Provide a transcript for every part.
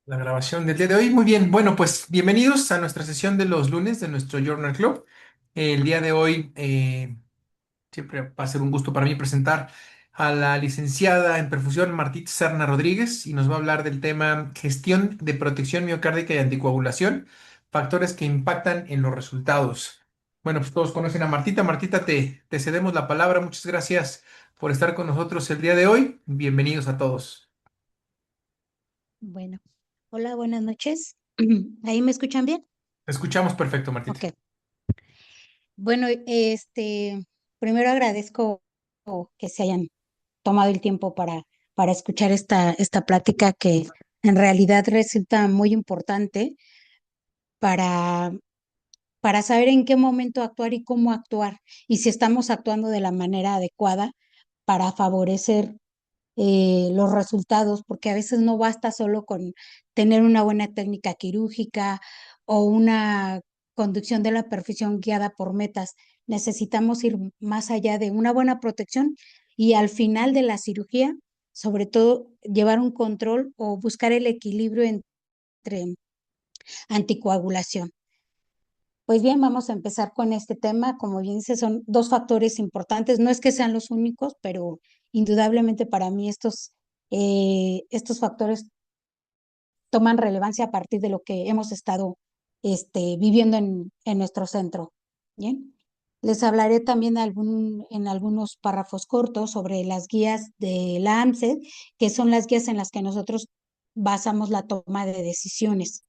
La grabación del día de hoy. Muy bien. Bueno, pues bienvenidos a nuestra sesión de los lunes de nuestro Journal Club. El día de hoy siempre va a ser un gusto para mí presentar a la licenciada en perfusión Martita Serna Rodríguez y nos va a hablar del tema gestión de protección miocárdica y anticoagulación, factores que impactan en los resultados. Bueno, pues todos conocen a Martita. Martita, te cedemos la palabra. Muchas gracias por estar con nosotros el día de hoy. Bienvenidos a todos. Bueno, hola, buenas noches. ¿Ahí me escuchan bien? Te escuchamos perfecto, Martita. Ok. Bueno, primero agradezco que se hayan tomado el tiempo para escuchar esta plática que en realidad resulta muy importante para, para saber en qué momento actuar y cómo actuar y si estamos actuando de la manera adecuada para favorecer los resultados, porque a veces no basta solo con tener una buena técnica quirúrgica o una conducción de la perfusión guiada por metas. Necesitamos ir más allá de una buena protección y al final de la cirugía, sobre todo, llevar un control o buscar el equilibrio entre anticoagulación. Pues bien, vamos a empezar con este tema. Como bien dice, son dos factores importantes. No es que sean los únicos, pero indudablemente para mí estos factores toman relevancia a partir de lo que hemos estado viviendo en nuestro centro. Bien. Les hablaré también en algunos párrafos cortos sobre las guías de la AMSED, que son las guías en las que nosotros basamos la toma de decisiones.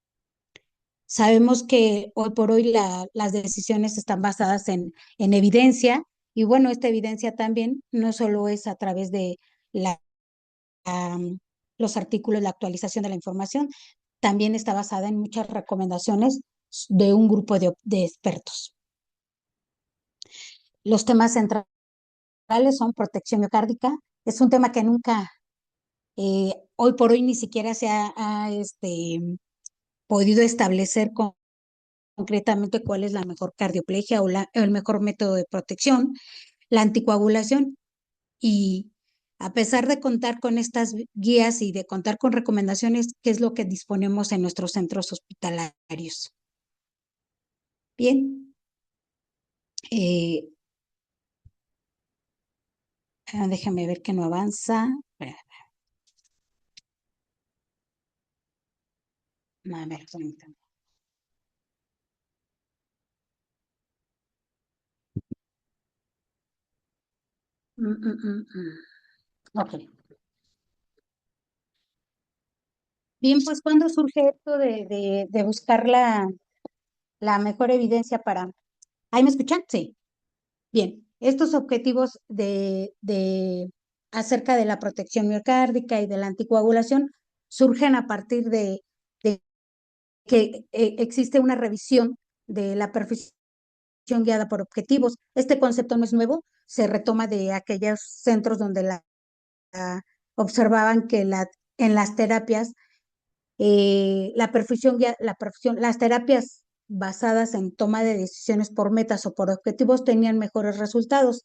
Sabemos que hoy por hoy las decisiones están basadas en evidencia y bueno, esta evidencia también no solo es a través de la, los artículos, la actualización de la información, también está basada en muchas recomendaciones de un grupo de expertos. Los temas centrales son protección miocárdica, es un tema que nunca, hoy por hoy ni siquiera se ha podido establecer concretamente cuál es la mejor cardioplegia o el mejor método de protección, la anticoagulación y a pesar de contar con estas guías y de contar con recomendaciones, ¿qué es lo que disponemos en nuestros centros hospitalarios? Bien, eh, déjame ver que no avanza. A ver, permítame. Ok. Bien, pues ¿cuándo surge esto de buscar la mejor evidencia para... ¿Ahí me escuchan? Sí. Bien, estos objetivos acerca de la protección miocárdica y de la anticoagulación surgen a partir de que existe una revisión de la perfusión guiada por objetivos. Este concepto no es nuevo, se retoma de aquellos centros donde observaban que en las terapias, las terapias basadas en toma de decisiones por metas o por objetivos tenían mejores resultados.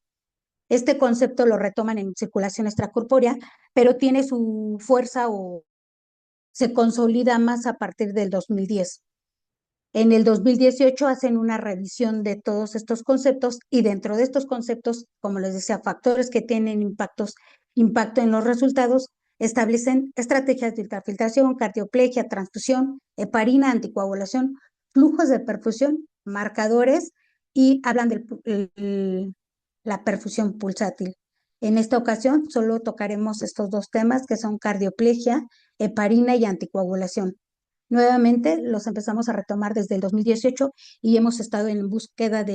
Este concepto lo retoman en circulación extracorpórea, pero tiene su fuerza o se consolida más a partir del 2010. En el 2018 hacen una revisión de todos estos conceptos y dentro de estos conceptos, como les decía, factores que tienen impacto en los resultados, establecen estrategias de ultrafiltración, cardioplegia, transfusión, heparina, anticoagulación, flujos de perfusión, marcadores y hablan de la perfusión pulsátil. En esta ocasión solo tocaremos estos dos temas que son cardioplegia, heparina y anticoagulación. Nuevamente los empezamos a retomar desde el 2018 y hemos estado en búsqueda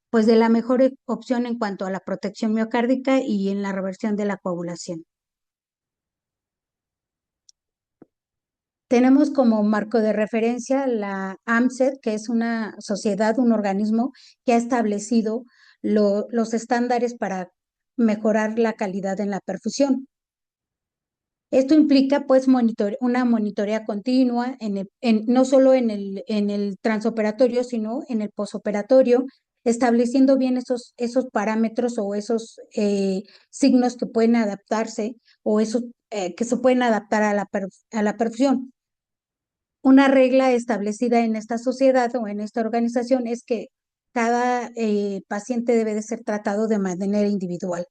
pues de la mejor opción en cuanto a la protección miocárdica y en la reversión de la coagulación. Tenemos como marco de referencia la AMSED, que es una sociedad, un organismo que ha establecido los estándares para mejorar la calidad en la perfusión. Esto implica pues una monitorea continua no solo en el transoperatorio, sino en el posoperatorio estableciendo bien esos parámetros o esos signos que pueden adaptarse o esos que se pueden adaptar a a la perfusión. Una regla establecida en esta sociedad o en esta organización es que cada paciente debe de ser tratado de manera individual.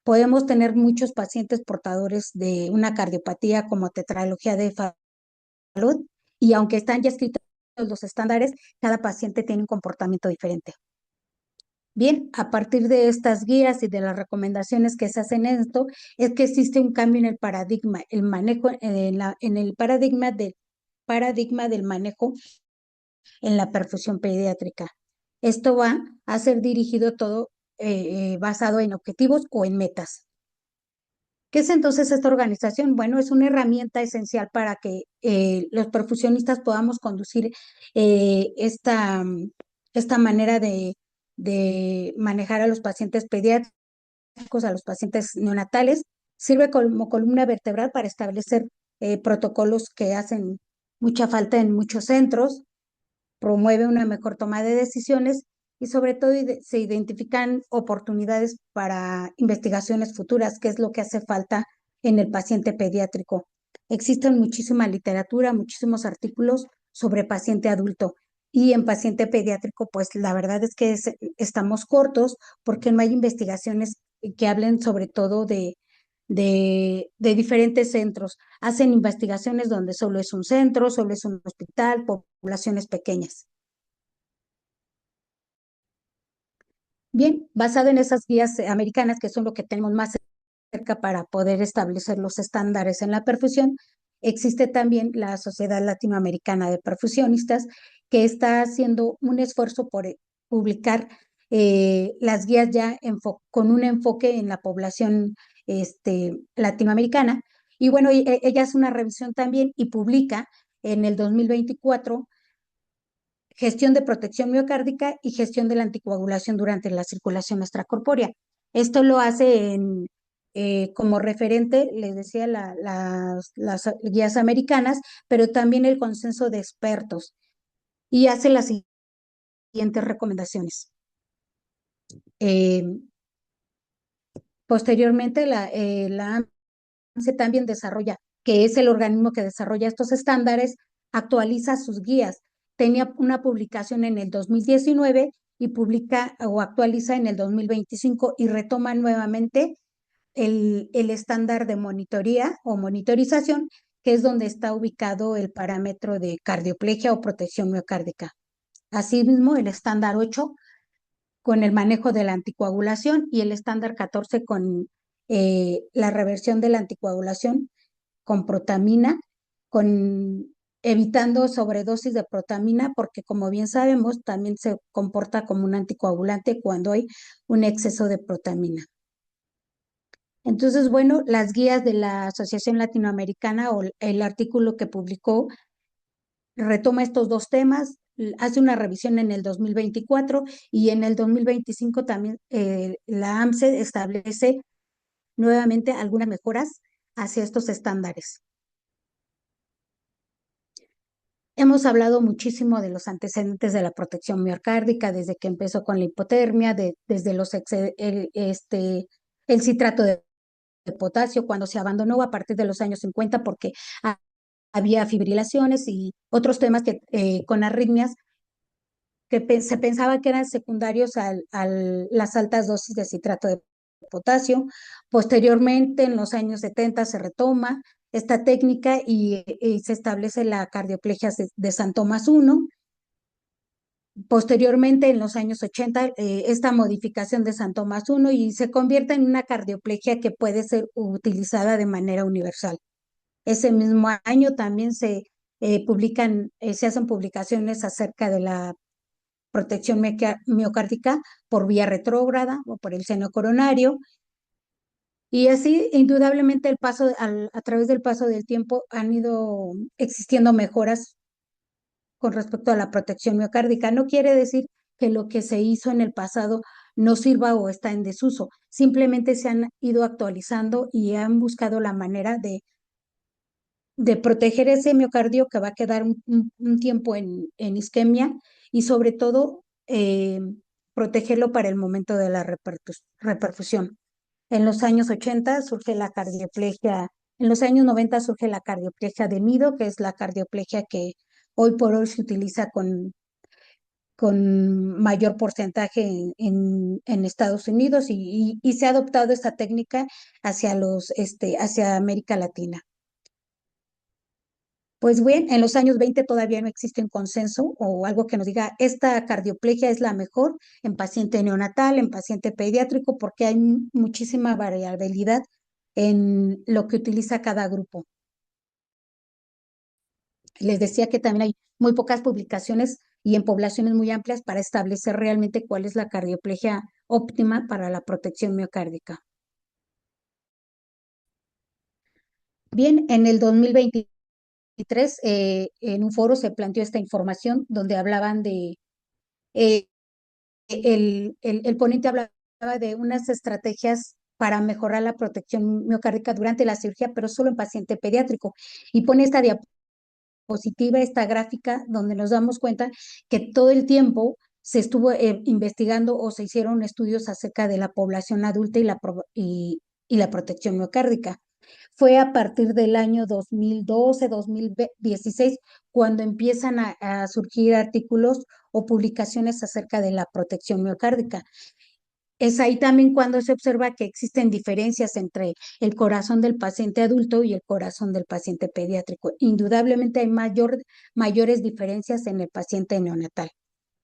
Podemos tener muchos pacientes portadores de una cardiopatía como tetralogía de Fallot y aunque están ya escritos los estándares, cada paciente tiene un comportamiento diferente. Bien, a partir de estas guías y de las recomendaciones que se hacen en esto, es que existe un cambio en el paradigma, el manejo en el paradigma del manejo en la perfusión pediátrica. Esto va a ser dirigido todo basado en objetivos o en metas. ¿Qué es entonces esta organización? Bueno, es una herramienta esencial para que los perfusionistas podamos conducir esta manera de manejar a los pacientes pediátricos, a los pacientes neonatales. Sirve como columna vertebral para establecer protocolos que hacen mucha falta en muchos centros, promueve una mejor toma de decisiones y sobre todo se identifican oportunidades para investigaciones futuras, que es lo que hace falta en el paciente pediátrico. Existen muchísima literatura, muchísimos artículos sobre paciente adulto y en paciente pediátrico, pues la verdad es que estamos cortos porque no hay investigaciones que hablen sobre todo de diferentes centros. Hacen investigaciones donde solo es un centro, solo es un hospital, poblaciones pequeñas. Bien, basado en esas guías americanas, que son lo que tenemos más cerca para poder establecer los estándares en la perfusión, existe también la Sociedad Latinoamericana de Perfusionistas, que está haciendo un esfuerzo por publicar las guías ya con un enfoque en la población latinoamericana. Y bueno, ella hace una revisión también y publica en el 2024 gestión de protección miocárdica y gestión de la anticoagulación durante la circulación extracorpórea. Esto lo hace como referente, les decía, las guías americanas, pero también el consenso de expertos y hace las siguientes recomendaciones. Eh, Posteriormente, la AMSE también desarrolla, que es el organismo que desarrolla estos estándares, actualiza sus guías. Tenía una publicación en el 2019 y publica o actualiza en el 2025 y retoma nuevamente el estándar de monitoría o monitorización, que es donde está ubicado el parámetro de cardioplegia o protección miocárdica. Asimismo, el estándar 8 con el manejo de la anticoagulación y el estándar 14 con la reversión de la anticoagulación con protamina, con evitando sobredosis de protamina, porque como bien sabemos, también se comporta como un anticoagulante cuando hay un exceso de protamina. Entonces, bueno, las guías de la Asociación Latinoamericana o el artículo que publicó retoma estos dos temas, hace una revisión en el 2024 y en el 2025 también la AMSE establece nuevamente algunas mejoras hacia estos estándares. Hemos hablado muchísimo de los antecedentes de la protección miocárdica, desde que empezó con la hipotermia, desde el citrato de potasio, cuando se abandonó a partir de los años 50 porque había fibrilaciones y otros temas que, con arritmias que se pensaba que eran secundarios a las altas dosis de citrato de potasio. Posteriormente, en los años 70, se retoma esta técnica y se establece la cardioplegia de San Tomás I. Posteriormente, en los años 80, esta modificación de San Tomás I y se convierte en una cardioplegia que puede ser utilizada de manera universal. Ese mismo año también se hacen publicaciones acerca de la protección miocárdica por vía retrógrada o por el seno coronario. Y así, indudablemente, a través del paso del tiempo han ido existiendo mejoras con respecto a la protección miocárdica. No quiere decir que lo que se hizo en el pasado no sirva o está en desuso. Simplemente se han ido actualizando y han buscado la manera de proteger ese miocardio que va a quedar un tiempo en isquemia y sobre todo protegerlo para el momento de la reperfusión. En los años 80 surge la cardioplegia, en los años 90 surge la cardioplegia de nido, que es la cardioplegia que hoy por hoy se utiliza con mayor porcentaje en Estados Unidos y se ha adoptado esta técnica hacia América Latina. Pues bien, en los años 20 todavía no existe un consenso o algo que nos diga esta cardioplegia es la mejor en paciente neonatal, en paciente pediátrico, porque hay muchísima variabilidad en lo que utiliza cada grupo. Les decía que también hay muy pocas publicaciones y en poblaciones muy amplias para establecer realmente cuál es la cardioplegia óptima para la protección miocárdica. Bien, en el 2023, en un foro se planteó esta información donde hablaban de, eh, el ponente hablaba de unas estrategias para mejorar la protección miocárdica durante la cirugía, pero solo en paciente pediátrico. Y pone esta diapositiva, esta gráfica, donde nos damos cuenta que todo el tiempo se estuvo investigando o se hicieron estudios acerca de la población adulta y la protección miocárdica. Fue a partir del año 2012, 2016, cuando empiezan a surgir artículos o publicaciones acerca de la protección miocárdica. Es ahí también cuando se observa que existen diferencias entre el corazón del paciente adulto y el corazón del paciente pediátrico. Indudablemente hay mayores diferencias en el paciente neonatal.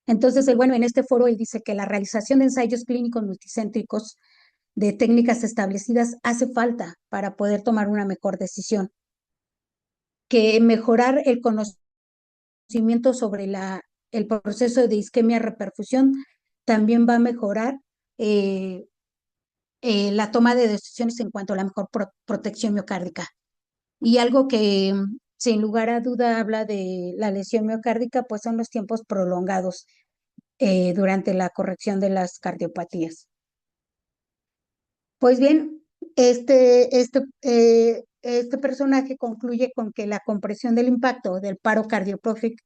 Entonces, bueno, en este foro él dice que la realización de ensayos clínicos multicéntricos de técnicas establecidas hace falta para poder tomar una mejor decisión, que mejorar el conocimiento sobre el proceso de isquemia reperfusión también va a mejorar eh, la toma de decisiones en cuanto a la mejor protección miocárdica. Y algo que sin lugar a duda habla de la lesión miocárdica, pues son los tiempos prolongados durante la corrección de las cardiopatías. Pues bien, este personaje concluye con que la compresión del impacto del paro cardiopléjico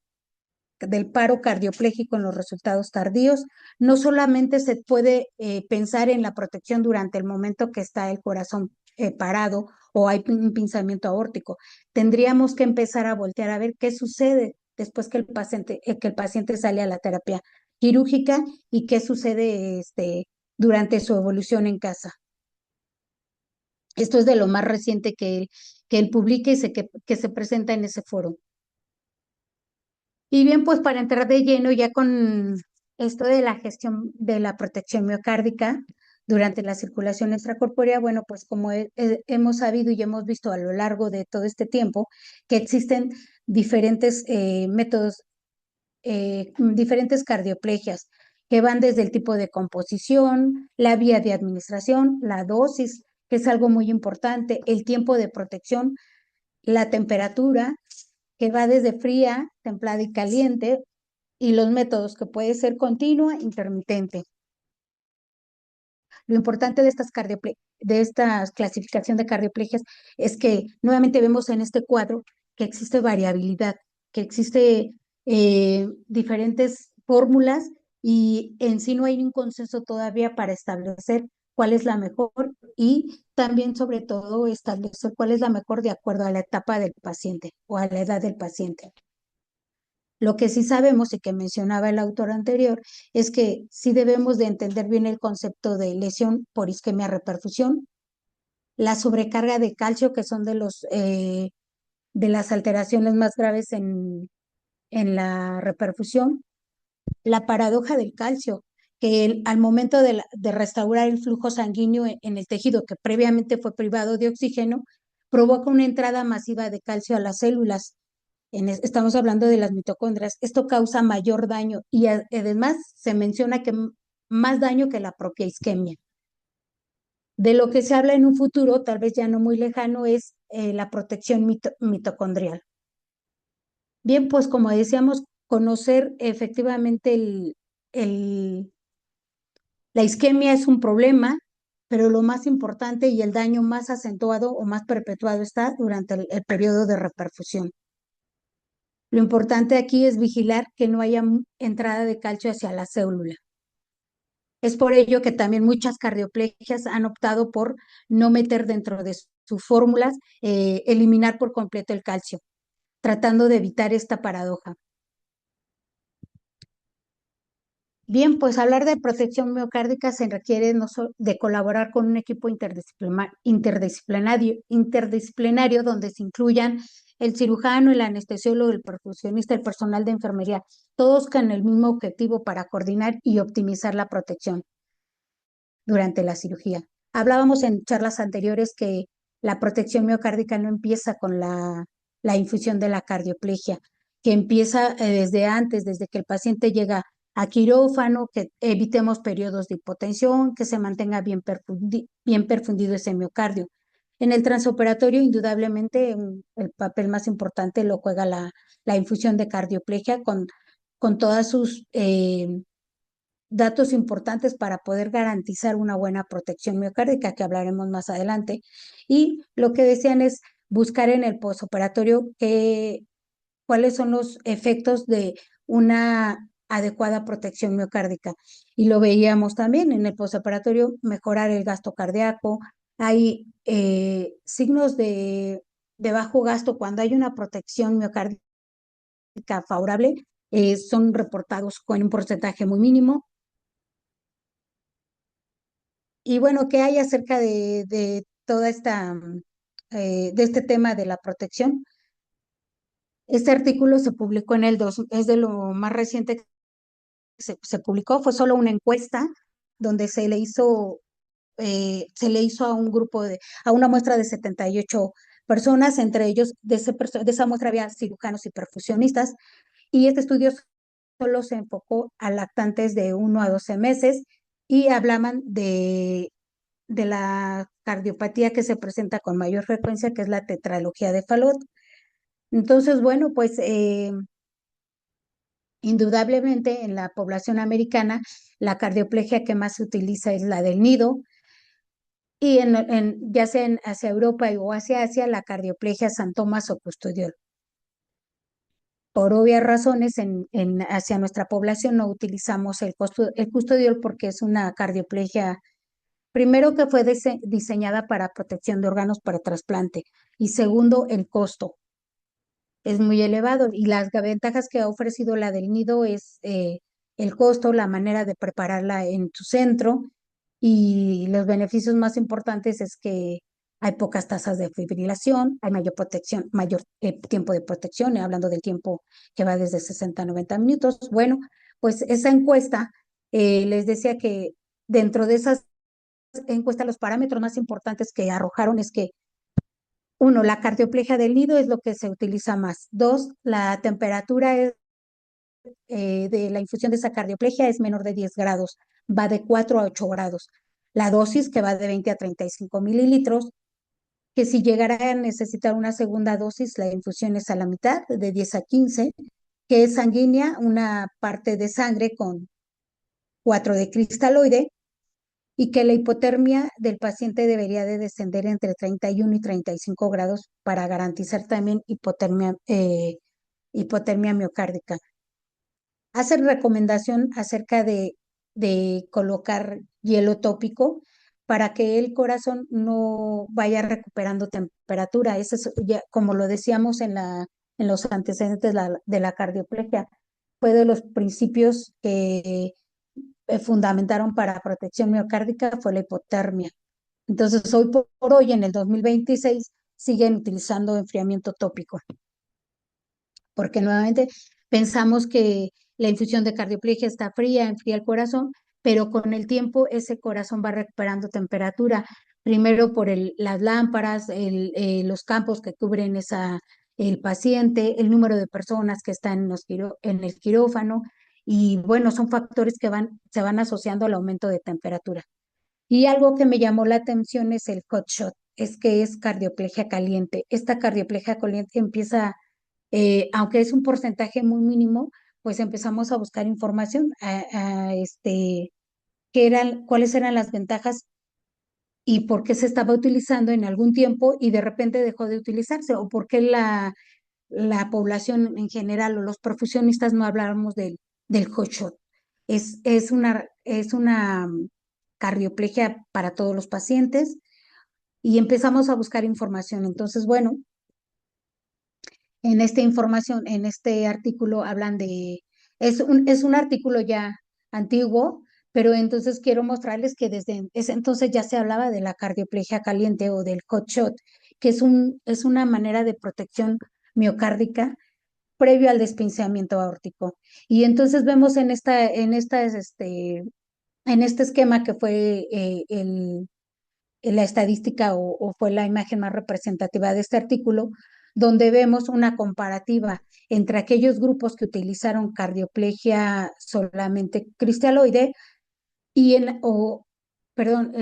en los resultados tardíos, no solamente se puede pensar en la protección durante el momento que está el corazón parado o hay un pinzamiento aórtico. Tendríamos que empezar a voltear a ver qué sucede después que el paciente sale a la terapia quirúrgica y qué sucede durante su evolución en casa. Esto es de lo más reciente que él publica y que se presenta en ese foro. Y bien, pues para entrar de lleno ya con esto de la gestión de la protección miocárdica durante la circulación extracorpórea, bueno, pues como hemos sabido y hemos visto a lo largo de todo este tiempo, que existen diferentes métodos, diferentes cardioplegias, que van desde el tipo de composición, la vía de administración, la dosis, que es algo muy importante, el tiempo de protección, la temperatura, que va desde fría, templada y caliente, y los métodos que puede ser continua, intermitente. Lo importante de esta clasificación de cardioplegias es que nuevamente vemos en este cuadro que existe variabilidad, que existe diferentes fórmulas y en sí no hay un consenso todavía para establecer cuál es la mejor y también sobre todo establecer cuál es la mejor de acuerdo a la etapa del paciente o a la edad del paciente. Lo que sí sabemos y que mencionaba el autor anterior es que sí debemos de entender bien el concepto de lesión por isquemia reperfusión, la sobrecarga de calcio, que son de las alteraciones más graves en la reperfusión, la paradoja del calcio, que al momento de restaurar el flujo sanguíneo en el tejido que previamente fue privado de oxígeno, provoca una entrada masiva de calcio a las células. Estamos hablando de las mitocondrias. Esto causa mayor daño y además se menciona que más daño que la propia isquemia. De lo que se habla en un futuro, tal vez ya no muy lejano, es la protección mitocondrial. Bien, pues como decíamos, conocer efectivamente el, la isquemia es un problema, pero lo más importante y el daño más acentuado o más perpetuado está durante el periodo de reperfusión. Lo importante aquí es vigilar que no haya entrada de calcio hacia la célula. Es por ello que también muchas cardioplegias han optado por no meter dentro de sus fórmulas, eliminar por completo el calcio, tratando de evitar esta paradoja. Bien, pues hablar de protección miocárdica se requiere no de colaborar con un equipo interdisciplinario donde se incluyan el cirujano, el anestesiólogo, el perfusionista, el personal de enfermería, todos con el mismo objetivo para coordinar y optimizar la protección durante la cirugía. Hablábamos en charlas anteriores que la protección miocárdica no empieza con la infusión de la cardioplegia, que empieza desde antes, desde que el paciente llega a quirófano, que evitemos periodos de hipotensión, que se mantenga bien perfundido ese miocardio. En el transoperatorio, indudablemente, el papel más importante lo juega la infusión de cardioplegia con todas sus datos importantes para poder garantizar una buena protección miocárdica, que hablaremos más adelante. Y lo que decían es buscar en el posoperatorio cuáles son los efectos de una adecuada protección miocárdica. Y lo veíamos también en el posoperatorio, mejorar el gasto cardíaco. Hay signos de bajo gasto cuando hay una protección miocárdica favorable, son reportados con un porcentaje muy mínimo. Y bueno, ¿qué hay acerca de toda de este tema de la protección? Este artículo se publicó es de lo más reciente que se publicó, fue solo una encuesta donde se le hizo a un a una muestra de 78 personas, entre ellos de esa muestra había cirujanos y perfusionistas, y este estudio solo se enfocó a lactantes de 1 a 12 meses y hablaban de la cardiopatía que se presenta con mayor frecuencia, que es la tetralogía de Fallot. Entonces, bueno, pues indudablemente en la población americana, la cardioplegia que más se utiliza es la del nido, y ya sea hacia Europa o hacia Asia, la cardioplegia San Tomás o Custodiol. Por obvias razones, hacia nuestra población no utilizamos el custodiol porque es una cardioplegia. Primero, que fue diseñada para protección de órganos para trasplante, y segundo, el costo es muy elevado, y las ventajas que ha ofrecido la del nido es el costo, la manera de prepararla en tu centro, y los beneficios más importantes es que hay pocas tasas de fibrilación, hay mayor protección, mayor tiempo de protección, hablando del tiempo que va desde 60 a 90 minutos. Bueno, pues esa encuesta les decía que dentro de esas encuesta, los parámetros más importantes que arrojaron es que, uno, la cardioplegia del nido es lo que se utiliza más. Dos, la temperatura de la infusión de esa cardioplegia es menor de 10 grados, va de 4 a 8 grados. La dosis, que va de 20 a 35 mililitros, que si llegara a necesitar una segunda dosis, la infusión es a la mitad, de 10 a 15, que es sanguínea, una parte de sangre con 4 de cristaloide, y que la hipotermia del paciente debería de descender entre 31 y 35 grados para garantizar también hipotermia miocárdica. Hacen recomendación acerca de colocar hielo tópico para que el corazón no vaya recuperando temperatura. Eso es, ya, como lo decíamos en los antecedentes de la cardioplegia, fue de los principios que fundamentaron para protección miocárdica, fue la hipotermia. Entonces, hoy por hoy, en el 2026, siguen utilizando enfriamiento tópico, porque nuevamente pensamos que la infusión de cardioplegia está fría, enfría el corazón, pero con el tiempo ese corazón va recuperando temperatura, primero por las lámparas, los campos que cubren el paciente, el número de personas que están en el quirófano, y bueno, son factores que se van asociando al aumento de temperatura. Y algo que me llamó la atención es el hot shot, es que es cardioplegia caliente. Esta cardioplegia caliente empieza, aunque es un porcentaje muy mínimo, pues empezamos a buscar información, cuáles eran las ventajas y por qué se estaba utilizando en algún tiempo y de repente dejó de utilizarse, o por qué la población en general o los profesionistas no hablábamos del hot shot. es una cardioplegia para todos los pacientes y empezamos a buscar información. Entonces, bueno, en esta información, en este artículo hablan es un artículo ya antiguo, pero entonces quiero mostrarles que desde ese entonces ya se hablaba de la cardioplegia caliente o del hot shot, que es una manera de protección miocárdica previo al desprendimiento aórtico. Y entonces vemos en este esquema que fue la estadística o fue la imagen más representativa de este artículo, donde vemos una comparativa entre aquellos grupos que utilizaron cardioplegia solamente cristaloide perdón,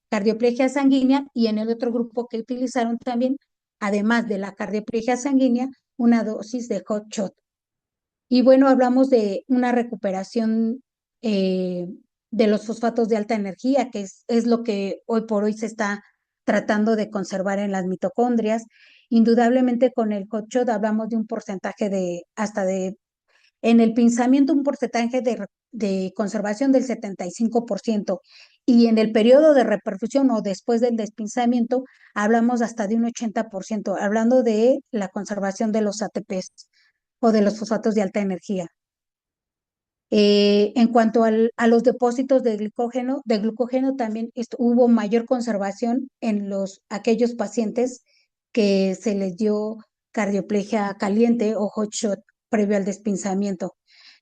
cardioplegia sanguínea y en el otro grupo que utilizaron también, además de la cardioplegia sanguínea, una dosis de hot shot. Y bueno, hablamos de una recuperación eh, de los fosfatos de alta energía, que es lo que hoy por hoy se está tratando de conservar en las mitocondrias. Indudablemente con el hot shot hablamos de un porcentaje en el pinzamiento un porcentaje de conservación del 75% y en el periodo de reperfusión o después del despinzamiento hablamos hasta de un 80%, hablando de la conservación de los ATPs o de los fosfatos de alta energía. En cuanto a los depósitos de glucógeno también hubo mayor conservación en aquellos pacientes que se les dio cardioplegia caliente o hot shot previo al despinzamiento.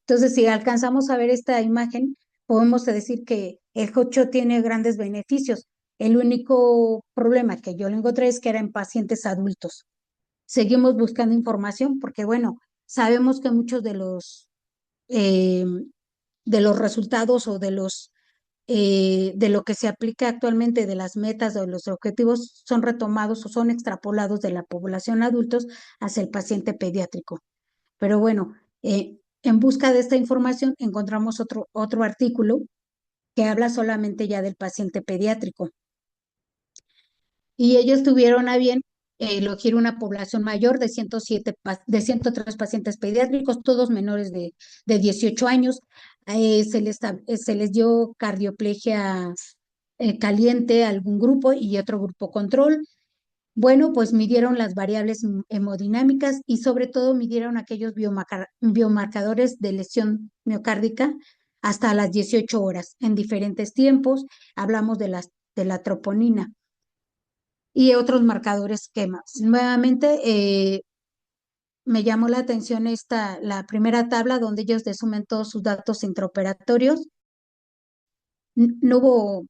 Entonces, si alcanzamos a ver esta imagen, podemos decir que el hot shot tiene grandes beneficios. El único problema que yo le encontré es que era en pacientes adultos. Seguimos buscando información porque, bueno, sabemos que muchos eh, de los resultados o de lo que se aplica actualmente de las metas o de los objetivos son retomados o son extrapolados de la población adultos hacia el paciente pediátrico. Pero bueno, en busca de esta información encontramos otro artículo que habla solamente ya del paciente pediátrico. Y ellos tuvieron a bien elegir una población mayor de 103 pacientes pediátricos, todos menores de 18 años. Se les dio cardioplegia caliente a algún grupo y otro grupo control. Bueno, pues midieron las variables hemodinámicas y sobre todo midieron aquellos biomarcadores de lesión miocárdica hasta las 18 horas en diferentes tiempos. Hablamos de la troponina y otros marcadores esquemas. Nuevamente, me llamó la atención la primera tabla donde ellos desumen todos sus datos intraoperatorios. No hubo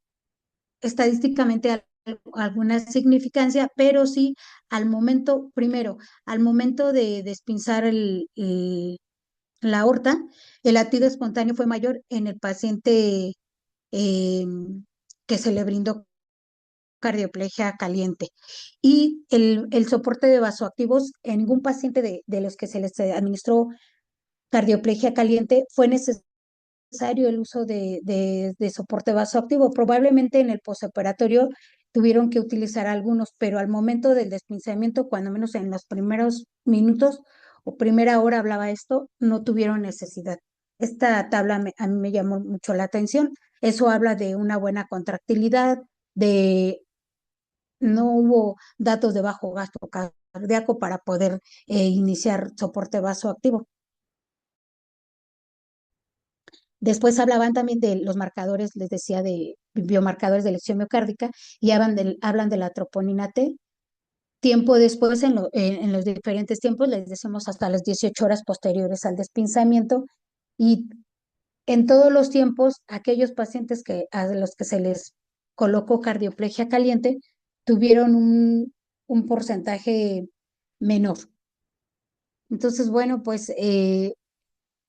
estadísticamente alguna significancia, pero sí primero, al momento de despinzar la aorta, el latido espontáneo fue mayor en el paciente eh, que se le brindó cardioplegia caliente. Y el soporte de vasoactivos, en ningún paciente de los que se les administró cardioplegia caliente fue necesario el uso de soporte vasoactivo. Probablemente en el postoperatorio tuvieron que utilizar algunos, pero al momento del despinzamiento, cuando menos en los primeros minutos o primera hora hablaba esto, no tuvieron necesidad. Esta tabla a mí me llamó mucho la atención. Eso habla de una buena contractilidad, de no hubo datos de bajo gasto cardíaco para poder iniciar soporte vasoactivo. Después hablaban también de los marcadores, les decía, de biomarcadores de lesión miocárdica y hablan de la troponina T. Tiempo después, en los diferentes tiempos, les decimos hasta las 18 horas posteriores al despinzamiento y en todos los tiempos, aquellos pacientes a los que se les colocó cardioplegia caliente tuvieron un porcentaje menor. Entonces, bueno, pues,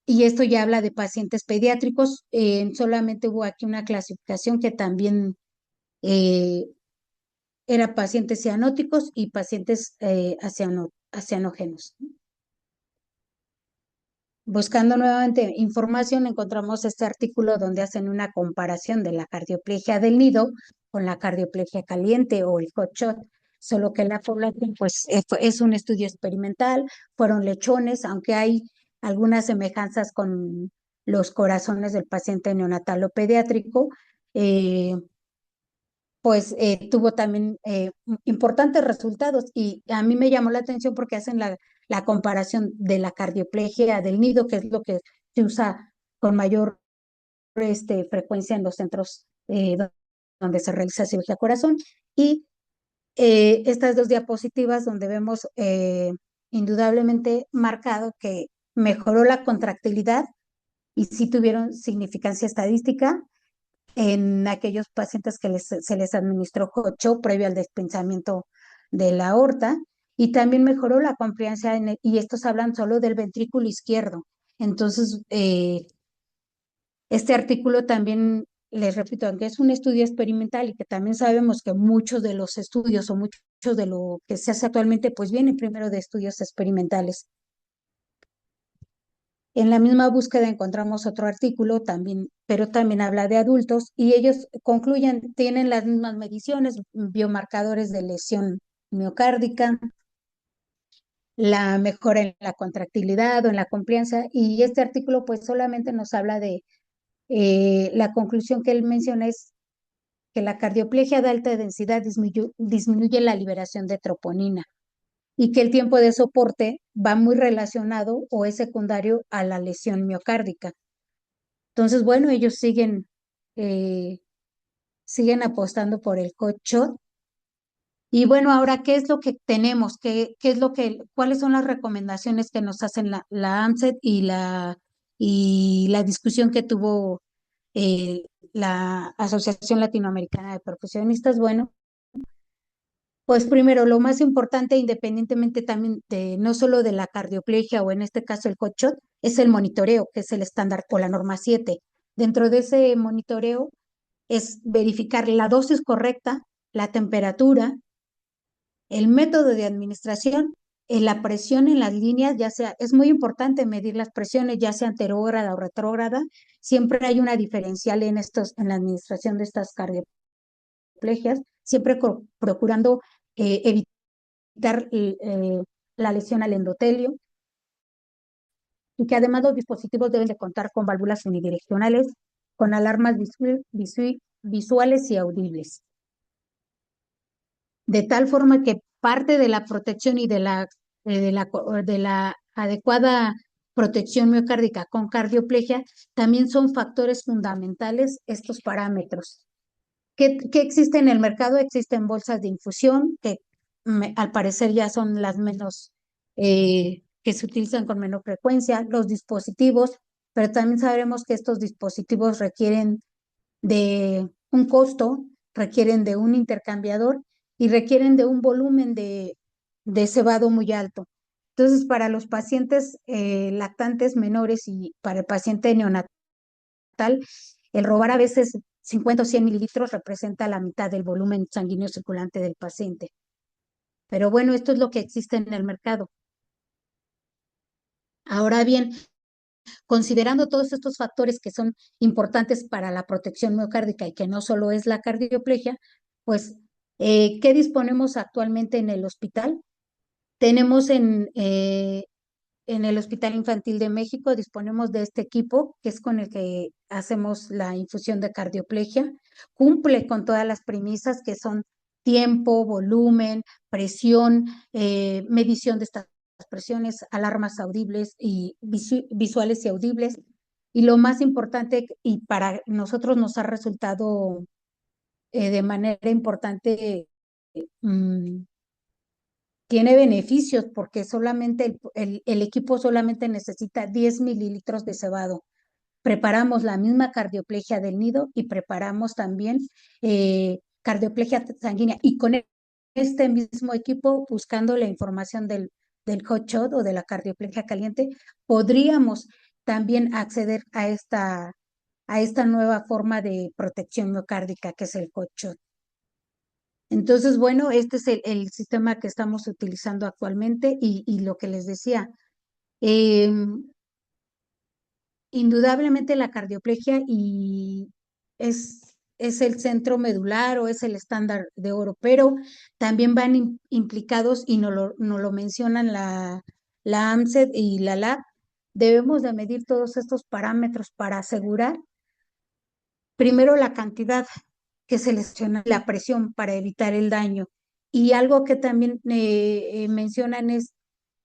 y esto ya habla de pacientes pediátricos. Solamente hubo aquí una clasificación que también eh, era pacientes cianóticos y pacientes acianógenos. Buscando nuevamente información, encontramos este artículo donde hacen una comparación de la cardioplegia del nido con la cardioplegia caliente o el hot shot, solo que la población pues es un estudio experimental, fueron lechones, aunque hay algunas semejanzas los corazones del paciente neonatal o pediátrico, eh, pues tuvo también importantes resultados y a mí me llamó la atención porque hacen la comparación de la cardioplegia del nido, que es lo que se usa con mayor frecuencia en los centros donde se realiza cirugía corazón, y estas dos diapositivas donde vemos indudablemente marcado que mejoró la contractilidad y sí tuvieron significancia estadística en aquellos pacientes que se les administró HOCHO previo al despensamiento de la aorta, y también mejoró la compliancia y estos hablan solo del ventrículo izquierdo. Entonces, este artículo también, les repito, aunque es un estudio experimental y que también sabemos que muchos de los estudios o muchos de lo que se hace actualmente, pues vienen primero de estudios experimentales. En la misma búsqueda encontramos otro artículo también, pero también habla de adultos y ellos concluyen, tienen las mismas mediciones, biomarcadores de lesión miocárdica, la mejora en la contractilidad o en la complianza, y este artículo pues solamente nos habla de la conclusión que él menciona es que la cardioplegia de alta densidad disminuye la liberación de troponina y que el tiempo de soporte va muy relacionado o es secundario a la lesión miocárdica. Entonces, bueno, ellos eh, siguen apostando por el hot shot. Y bueno, ahora, ¿qué es lo que tenemos? ¿Qué es cuáles son las recomendaciones que nos hacen la AMSET y la discusión que tuvo eh, la Asociación Latinoamericana de Perfusionistas? Bueno, pues primero, lo más importante, independientemente también de no solo de la cardioplegia o en este caso el hot shot, es el monitoreo, que es el estándar o la norma 7. Dentro de ese monitoreo es verificar la dosis correcta, la temperatura, el método de administración, la presión en las líneas, ya sea, es muy importante medir las presiones, ya sea anterógrada o retrógrada. Siempre hay una diferencial en la administración de estas cardioplegias, siempre procurando evitar la lesión al endotelio, y que además los dispositivos deben de contar con válvulas unidireccionales, con alarmas visuales y audibles, de tal forma que parte de la protección y de la adecuada protección miocárdica con cardioplegia también son factores fundamentales estos parámetros. ¿Qué existe en el mercado? Existen bolsas de infusión que al parecer ya son las menos, que se utilizan con menor frecuencia, los dispositivos, pero también sabemos que estos dispositivos requieren de un costo, requieren de un intercambiador y requieren de un volumen de cebado muy alto. Entonces, para los pacientes lactantes menores y para el paciente neonatal, el robar a veces 50 o 100 mililitros representa la mitad del volumen sanguíneo circulante del paciente. Pero bueno, esto es lo que existe en el mercado. Ahora bien, considerando todos estos factores que son importantes para la protección miocárdica y que no solo es la cardioplegia, pues, ¿qué disponemos actualmente en el hospital? Tenemos en el Hospital Infantil de México, disponemos de este equipo, que es con el que hacemos la infusión de cardioplegia. Cumple con todas las premisas que son tiempo, volumen, presión, medición de estas presiones, alarmas audibles y visuales y audibles. Y lo más importante, y para nosotros nos ha resultado de manera importante, mm, tiene beneficios porque solamente el equipo solamente necesita 10 mililitros de cebado. Preparamos la misma cardioplegia del nido y preparamos también cardioplegia sanguínea. Y con este mismo equipo, buscando la información del hot shot o de la cardioplegia caliente, podríamos también acceder a esta nueva forma de protección miocárdica que es el hot shot. Entonces, bueno, este es el sistema que estamos utilizando actualmente y lo que les decía, eh, indudablemente la cardioplegia es el centro medular o es el estándar de oro, pero también implicados, y no lo mencionan la AMSED y la LAB, debemos de medir todos estos parámetros para asegurar primero la cantidad que se lesiona, la presión para evitar el daño. Y algo que también mencionan es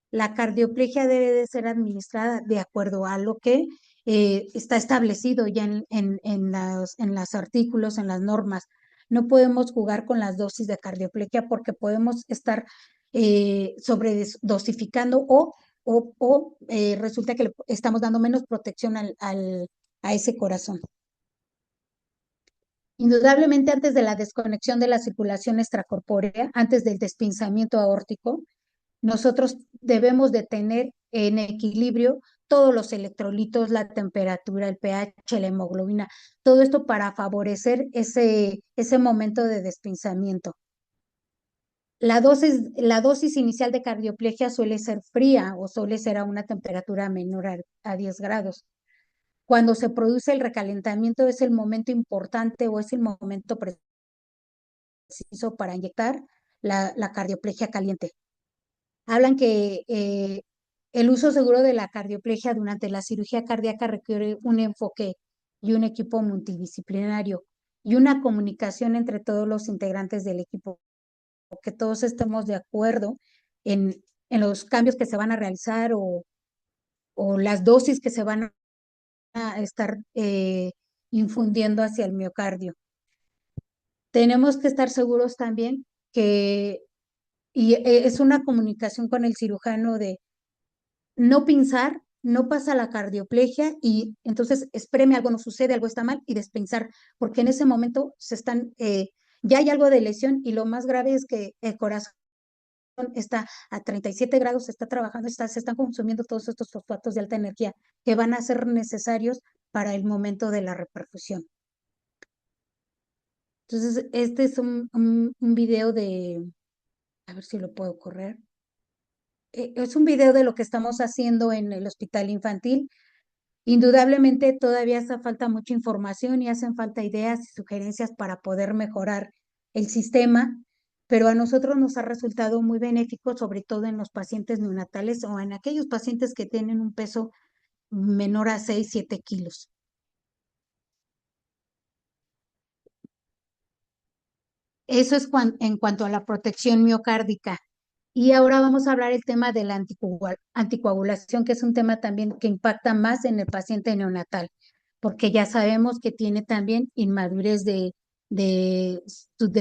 la cardioplegia debe de ser administrada de acuerdo a lo que está establecido ya en los artículos, en las normas. No podemos jugar con las dosis de cardioplegia porque podemos estar sobredosificando o resulta que le estamos dando menos protección a ese corazón. Indudablemente antes de la desconexión de la circulación extracorpórea, antes del despinzamiento aórtico, nosotros debemos de tener en equilibrio todos los electrolitos, la temperatura, el pH, la hemoglobina, todo esto para favorecer ese momento de despinzamiento. La dosis inicial de cardioplegia suele ser fría o suele ser a una temperatura menor a 10 grados. Cuando se produce el recalentamiento es el momento importante o es el momento preciso para inyectar la cardioplegia caliente. Hablan que el uso seguro de la cardioplegia durante la cirugía cardíaca requiere un enfoque y un equipo multidisciplinario y una comunicación entre todos los integrantes del equipo, que todos estemos de acuerdo en los cambios que se van a realizar o las dosis que se van a estar infundiendo hacia el miocardio. Tenemos que estar seguros también que, y es una comunicación con el cirujano de no pinzar, no pasa la cardioplegia y entonces espéreme, algo no sucede, algo está mal y despensar, porque en ese momento ya hay algo de lesión y lo más grave es que el corazón está a 37 grados, está trabajando, se están consumiendo todos estos fosfatos de alta energía que van a ser necesarios para el momento de la reperfusión. Entonces, este es un video a ver si lo puedo correr. Es un video de lo que estamos haciendo en el hospital infantil. Indudablemente todavía hace falta mucha información y hacen falta ideas y sugerencias para poder mejorar el sistema, pero a nosotros nos ha resultado muy benéfico, sobre todo en los pacientes neonatales o en aquellos pacientes que tienen un peso menor a 6, 7 kilos. Eso es en cuanto a la protección miocárdica. Y ahora vamos a hablar el tema de la anticoagulación, que es un tema también que impacta más en el paciente neonatal, porque ya sabemos que tiene también inmadurez de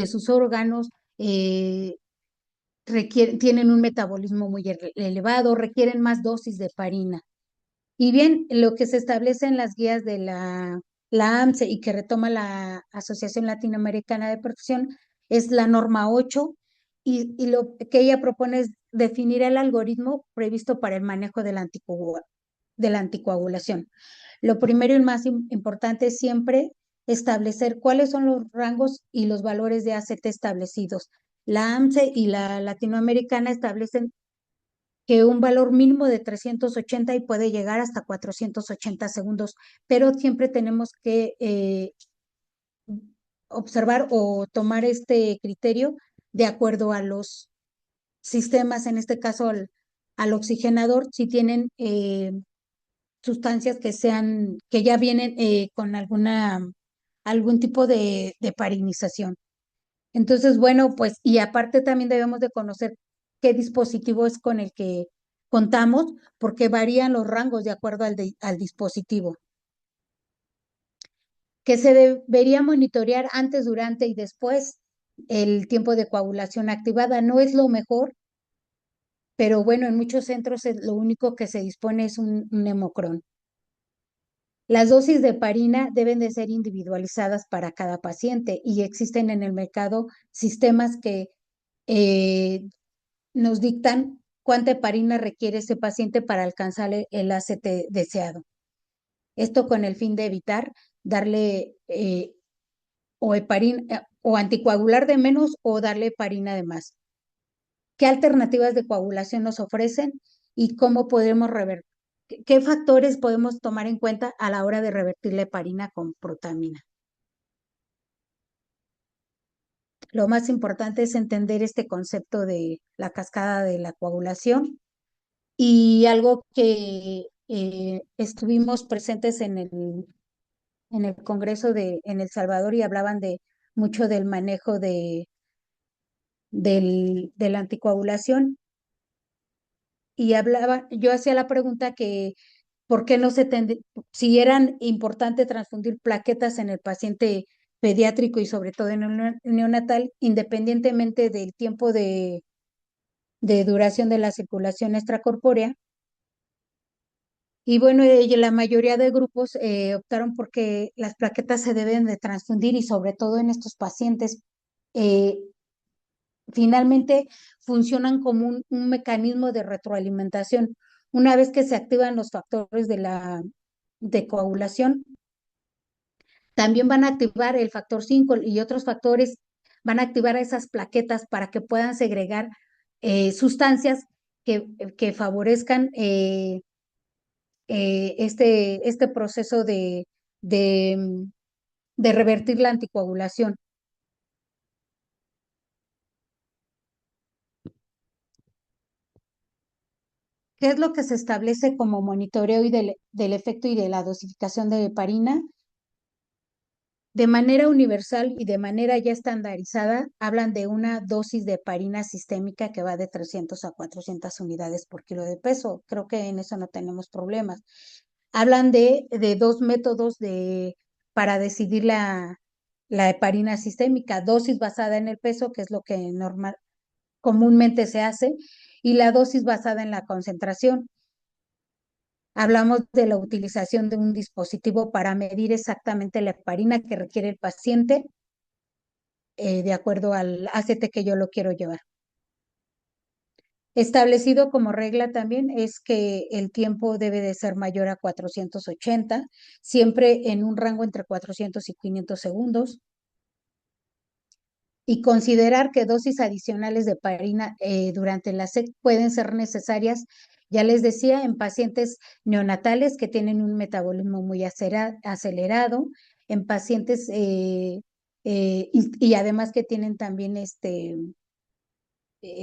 sus órganos, tienen un metabolismo muy elevado, requieren más dosis de heparina. Y bien, lo que se establece en las guías de la AMSE y que retoma la Asociación Latinoamericana de Perfusión es la norma 8 y lo que ella propone es definir el algoritmo previsto para el manejo de la anticoagulación. Lo primero y más importante es siempre establecer cuáles son los rangos y los valores de ACT establecidos. La AMSE y la latinoamericana establecen que un valor mínimo de 380 y puede llegar hasta 480 segundos, pero siempre tenemos que observar o tomar este criterio de acuerdo a los sistemas, en este caso al oxigenador, si tienen sustancias que ya vienen con algún tipo de parinización. Entonces, bueno, pues, y aparte también debemos de conocer qué dispositivo es con el que contamos, porque varían los rangos de acuerdo al dispositivo. Que se debería monitorear antes, durante y después el tiempo de coagulación activada. No es lo mejor, pero bueno, en muchos centros lo único que se dispone es un hemocrón. Las dosis de heparina deben de ser individualizadas para cada paciente y existen en el mercado sistemas que eh, nos dictan cuánta heparina requiere ese paciente para alcanzar el ACT deseado. Esto con el fin de evitar darle o heparina o anticoagular de menos o darle heparina de más. ¿Qué alternativas de coagulación nos ofrecen y cómo podemos revertir? ¿Qué factores podemos tomar en cuenta a la hora de revertir la heparina con protamina? Lo más importante es entender este concepto de la cascada de la coagulación. Y algo que estuvimos presentes en el Congreso en El Salvador y hablaban de mucho del manejo de la anticoagulación y yo hacía la pregunta que por qué no si eran importante transfundir plaquetas en el paciente pediátrico y sobre todo en el neonatal, independientemente del tiempo de duración de la circulación extracorpórea. Y bueno, la mayoría de grupos optaron porque las plaquetas se deben de transfundir y sobre todo en estos pacientes eh, finalmente funcionan como un mecanismo de retroalimentación. Una vez que se activan los factores de coagulación, también van a activar el factor 5 y otros factores, van a activar esas plaquetas para que puedan segregar sustancias que favorezcan este proceso de, de revertir la anticoagulación. ¿Qué es lo que se establece como monitoreo del efecto y de la dosificación de heparina? De manera universal y de manera ya estandarizada, hablan de una dosis de heparina sistémica que va de 300 a 400 unidades por kilo de peso. Creo que en eso no tenemos problemas. Hablan de dos métodos para decidir la heparina sistémica: dosis basada en el peso, que es lo que comúnmente se hace, y la dosis basada en la concentración. Hablamos de la utilización de un dispositivo para medir exactamente la heparina que requiere el paciente de acuerdo al ACT que yo lo quiero llevar. Establecido como regla también es que el tiempo debe de ser mayor a 480, siempre en un rango entre 400 y 500 segundos, y considerar que dosis adicionales de heparina durante la SEC pueden ser necesarias, ya les decía, en pacientes neonatales que tienen un metabolismo muy acelerado, en pacientes y además que tienen también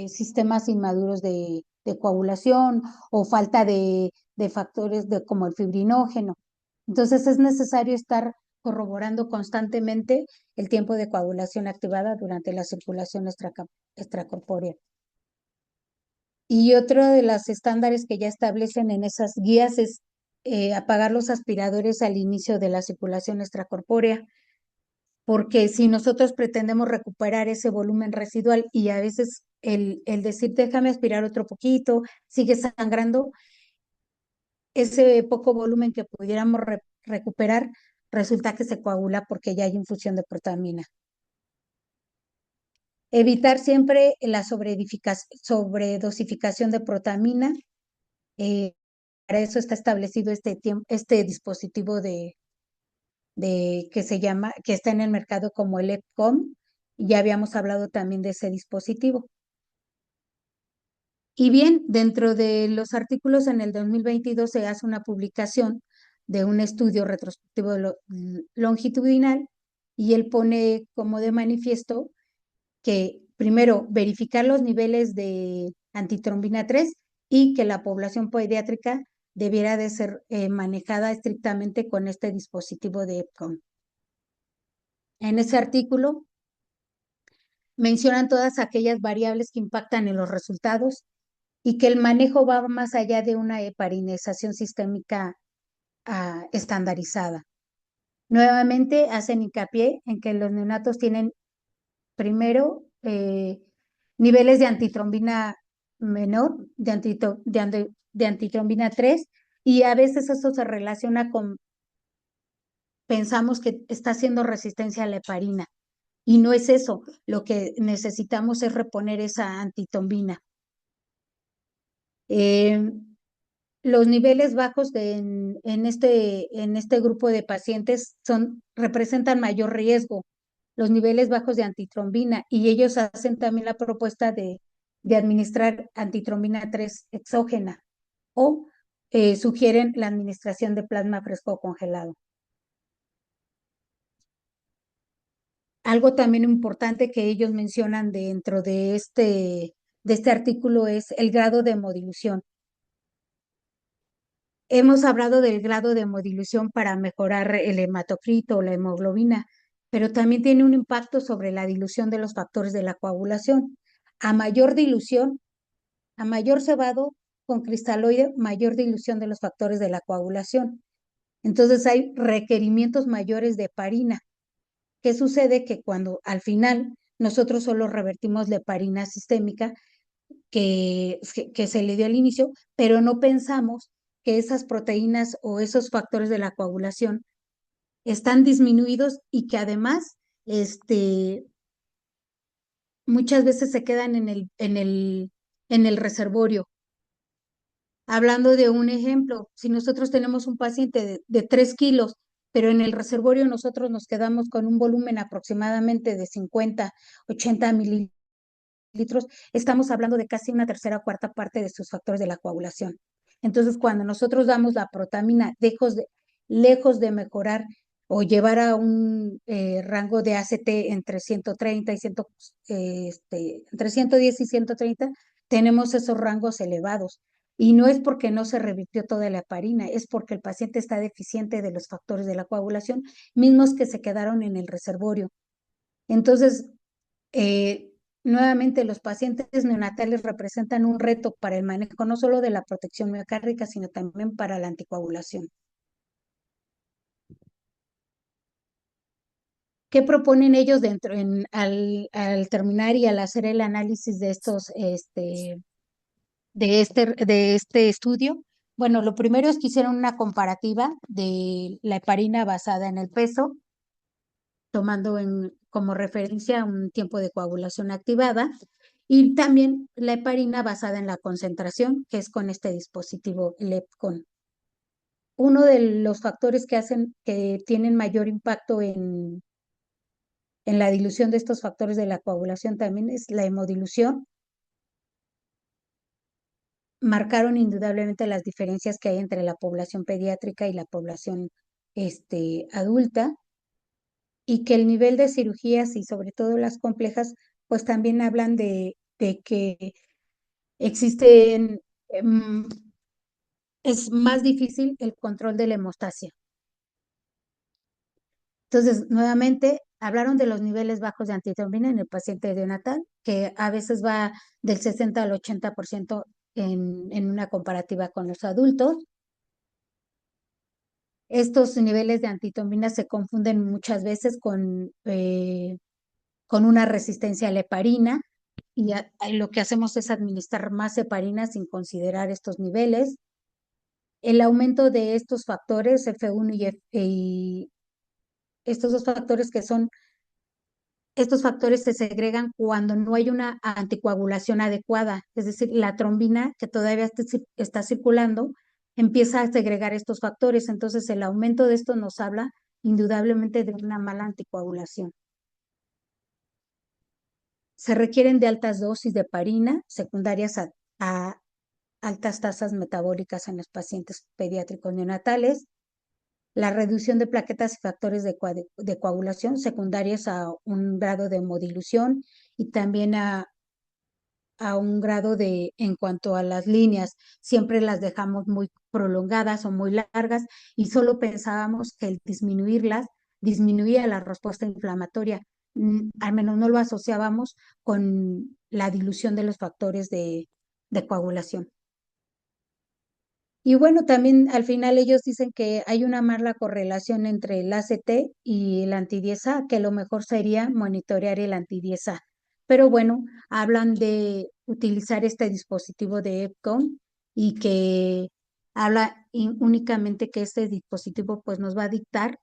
sistemas inmaduros de coagulación o falta de factores como el fibrinógeno. Entonces es necesario estar corroborando constantemente el tiempo de coagulación activada durante la circulación extracorpórea. Y otro de los estándares que ya establecen en esas guías es apagar los aspiradores al inicio de la circulación extracorpórea, porque si nosotros pretendemos recuperar ese volumen residual y a veces el decir déjame aspirar otro poquito, sigue sangrando, ese poco volumen que pudiéramos recuperar resulta que se coagula porque ya hay infusión de protamina. Evitar siempre la sobredosificación de protamina. Para eso está establecido este dispositivo que está en el mercado como el EPCOM. Ya habíamos hablado también de ese dispositivo. Y bien, dentro de los artículos en el 2022 se hace una publicación de un estudio retrospectivo longitudinal y él pone como de manifiesto que primero verificar los niveles de antitrombina 3 y que la población pediátrica debiera de ser manejada estrictamente con este dispositivo de EPCOM. En ese artículo mencionan todas aquellas variables que impactan en los resultados y que el manejo va más allá de una heparinización sistémica estandarizada. Nuevamente hacen hincapié en que los neonatos tienen primero niveles de antitrombina menor, de antitrombina 3, y a veces eso se relaciona pensamos que está haciendo resistencia a la heparina, y no es eso. Lo que necesitamos es reponer esa antitrombina. Los niveles bajos en este grupo de pacientes representan mayor riesgo, los niveles bajos de antitrombina, y ellos hacen también la propuesta de administrar antitrombina 3 exógena o sugieren la administración de plasma fresco congelado. Algo también importante que ellos mencionan dentro de este artículo es el grado de hemodilución. hemos hablado del grado de hemodilución para mejorar el hematocrito o la hemoglobina, pero también tiene un impacto sobre la dilución de los factores de la coagulación. A mayor dilución, a mayor cebado con cristaloide, mayor dilución de los factores de la coagulación. Entonces hay requerimientos mayores de heparina. ¿Qué sucede? Que cuando al final nosotros solo revertimos la heparina sistémica que se le dio al inicio, pero no pensamos que esas proteínas o esos factores de la coagulación están disminuidos y que además muchas veces se quedan en el reservorio. Hablando de un ejemplo, si nosotros tenemos un paciente de 3 kilos, pero en el reservorio nosotros nos quedamos con un volumen aproximadamente de 50, 80 mililitros, estamos hablando de casi una tercera o cuarta parte de sus factores de la coagulación. Entonces, cuando nosotros damos la protamina, lejos de mejorar o llevar a un rango de ACT entre 130 y 100, entre 110 y 130, tenemos esos rangos elevados. Y no es porque no se revirtió toda la heparina, es porque el paciente está deficiente de los factores de la coagulación, mismos que se quedaron en el reservorio. Entonces, eh, nuevamente, los pacientes neonatales representan un reto para el manejo no solo de la protección miocárdica, sino también para la anticoagulación. ¿Qué proponen ellos al terminar y al hacer el análisis de este estudio? Bueno, lo primero es que hicieron una comparativa de la heparina basada en el peso, tomando como referencia un tiempo de coagulación activada, y también la heparina basada en la concentración, que es con este dispositivo LEPCON. Uno de los factores que tienen mayor impacto en la dilución de estos factores de la coagulación también es la hemodilución. Marcaron indudablemente las diferencias que hay entre la población pediátrica y la población adulta, y que el nivel de cirugías y sobre todo las complejas, pues también hablan de que existen, es más difícil el control de la hemostasia. Entonces, nuevamente, hablaron de los niveles bajos de antitrombina en el paciente neonatal, que a veces va del 60 al 80% en una comparativa con los adultos. Estos niveles de antitrombina se confunden muchas veces con una resistencia a la heparina, y lo que hacemos es administrar más heparina sin considerar estos niveles. El aumento de estos factores, F1 y estos dos factores estos factores se segregan cuando no hay una anticoagulación adecuada, es decir, la trombina que todavía está circulando empieza a segregar estos factores, entonces el aumento de esto nos habla indudablemente de una mala anticoagulación. Se requieren de altas dosis de heparina secundarias a altas tasas metabólicas en los pacientes pediátricos neonatales, la reducción de plaquetas y factores de coagulación secundarias a un grado de hemodilución, y también a un grado en cuanto a las líneas, siempre las dejamos muy prolongadas o muy largas, y solo pensábamos que el disminuirlas disminuía la respuesta inflamatoria. Al menos no lo asociábamos con la dilución de los factores de coagulación. Y bueno, también al final ellos dicen que hay una mala correlación entre el ACT y el anti-10A, que lo mejor sería monitorear el anti-10A. Pero bueno, hablan de utilizar este dispositivo de EPCON, y que habla únicamente que este dispositivo pues nos va a dictar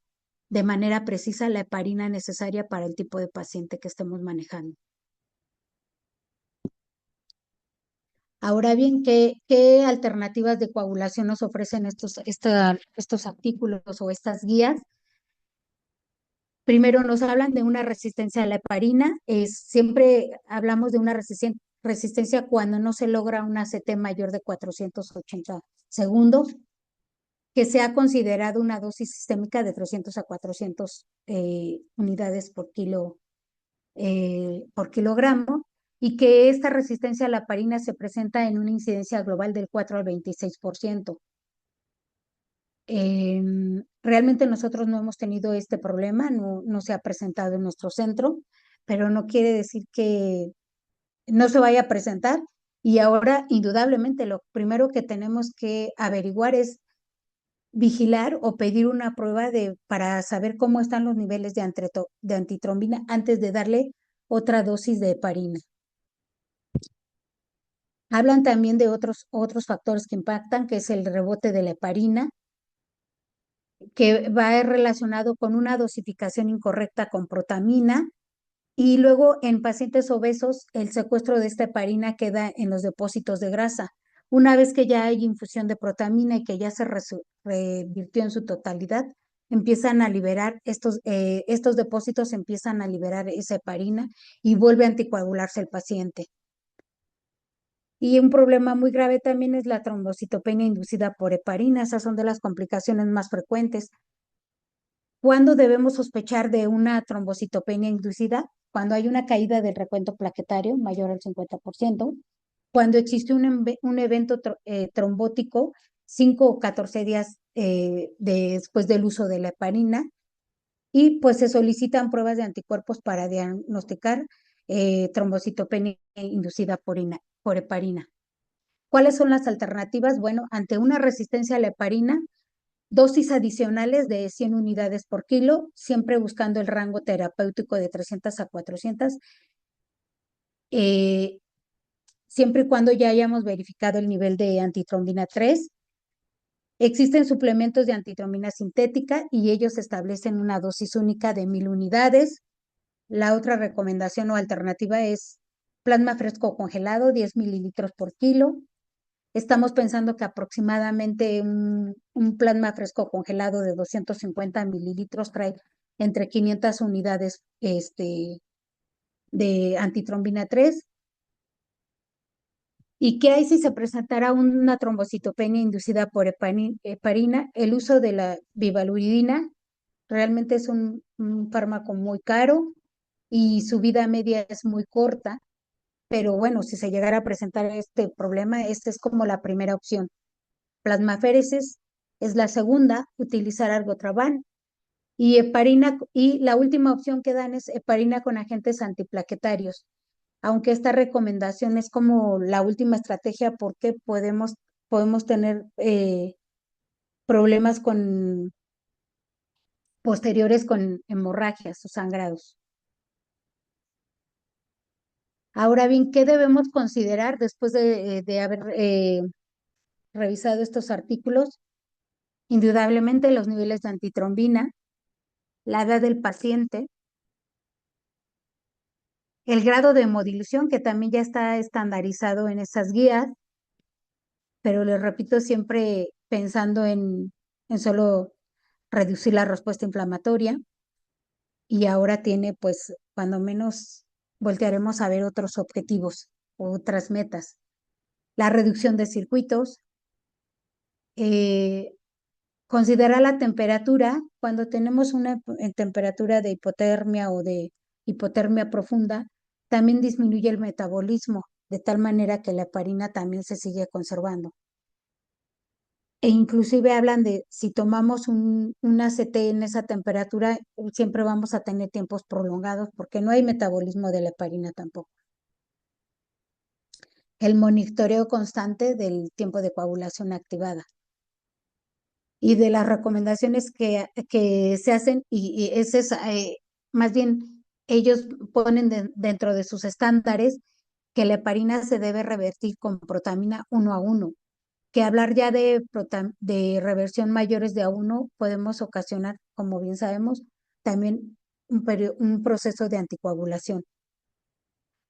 de manera precisa la heparina necesaria para el tipo de paciente que estemos manejando. Ahora bien, ¿qué alternativas de coagulación nos ofrecen estos artículos o estas guías? Primero nos hablan de una resistencia a la heparina. Siempre hablamos de una resistencia cuando no se logra un ACT mayor de 480 segundos, que se ha considerado una dosis sistémica de 300 a 400 unidades por kilogramo, y que esta resistencia a la heparina se presenta en una incidencia global del 4 al 26%. Realmente nosotros no hemos tenido este problema, no se ha presentado en nuestro centro, pero no quiere decir que no se vaya a presentar. Y ahora, indudablemente, lo primero que tenemos que averiguar es vigilar o pedir una prueba para saber cómo están los niveles de antitrombina antes de darle otra dosis de heparina. Hablan también de otros factores que impactan, que es el rebote de la heparina, que va relacionado con una dosificación incorrecta con protamina. Y luego en pacientes obesos, el secuestro de esta heparina queda en los depósitos de grasa. Una vez que ya hay infusión de protamina y que ya se revirtió en su totalidad, empiezan a liberar estos depósitos, empiezan a liberar esa heparina y vuelve a anticoagularse el paciente. Y un problema muy grave también es la trombocitopenia inducida por heparina. Esas son de las complicaciones más frecuentes. ¿Cuándo debemos sospechar de una trombocitopenia inducida? Cuando hay una caída del recuento plaquetario mayor al 50%, cuando existe un evento trombótico 5 o 14 días después del uso de la heparina, y pues se solicitan pruebas de anticuerpos para diagnosticar trombocitopenia inducida por heparina. ¿Cuáles son las alternativas? Bueno, ante una resistencia a la heparina, dosis adicionales de 100 unidades por kilo, siempre buscando el rango terapéutico de 300 a 400, eh, siempre y cuando ya hayamos verificado el nivel de antitrombina 3. Existen suplementos de antitrombina sintética y ellos establecen una dosis única de 1000 unidades. La otra recomendación o alternativa es plasma fresco congelado, 10 mililitros por kilo. Estamos pensando que aproximadamente un plasma fresco congelado de 250 mililitros trae entre 500 unidades de antitrombina 3. ¿Y qué hay si se presentara una trombocitopenia inducida por heparina? El uso de la bivaluridina realmente es un fármaco muy caro y su vida media es muy corta, pero bueno, si se llegara a presentar este problema, esta es como la primera opción. Plasmaféresis es la segunda, utilizar argotraban. Y heparina, y la última opción que dan es heparina con agentes antiplaquetarios. Aunque esta recomendación es como la última estrategia porque podemos tener problemas posteriores con hemorragias o sangrados. Ahora bien, ¿qué debemos considerar después de haber revisado estos artículos? Indudablemente los niveles de antitrombina, la edad del paciente, el grado de hemodilución, que también ya está estandarizado en esas guías, pero les repito, siempre pensando en solo reducir la respuesta inflamatoria, y ahora tiene, pues, cuando menos voltearemos a ver otros objetivos, otras metas. La reducción de circuitos, eh, considera la temperatura. Cuando tenemos una temperatura de hipotermia o de hipotermia profunda, también disminuye el metabolismo, de tal manera que la heparina también se sigue conservando. E inclusive hablan de si tomamos un ACT en esa temperatura, siempre vamos a tener tiempos prolongados porque no hay metabolismo de la heparina tampoco. El monitoreo constante del tiempo de coagulación activada. Y de las recomendaciones que se hacen, y es esa, más bien ellos ponen dentro de sus estándares que la heparina se debe revertir con protamina 1 a 1, que hablar ya de reversión mayores de A1 podemos ocasionar, como bien sabemos, también un proceso de anticoagulación.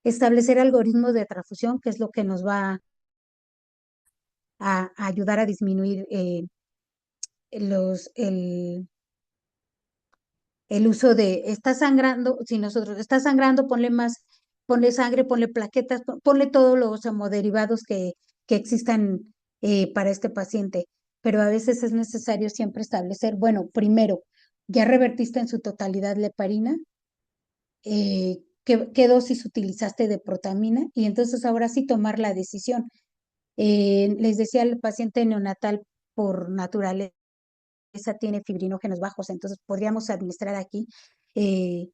Establecer algoritmos de transfusión, que es lo que nos va a ayudar a disminuir el uso está sangrando, si nosotros está sangrando, ponle sangre, ponle plaquetas, ponle todos los hemoderivados que existan para este paciente. Pero a veces es necesario siempre establecer, bueno, primero, ya revertiste en su totalidad la heparina, qué dosis utilizaste de protamina, y entonces ahora sí tomar la decisión. Les decía al paciente neonatal por naturaleza esa tiene fibrinógenos bajos, entonces podríamos administrar aquí eh,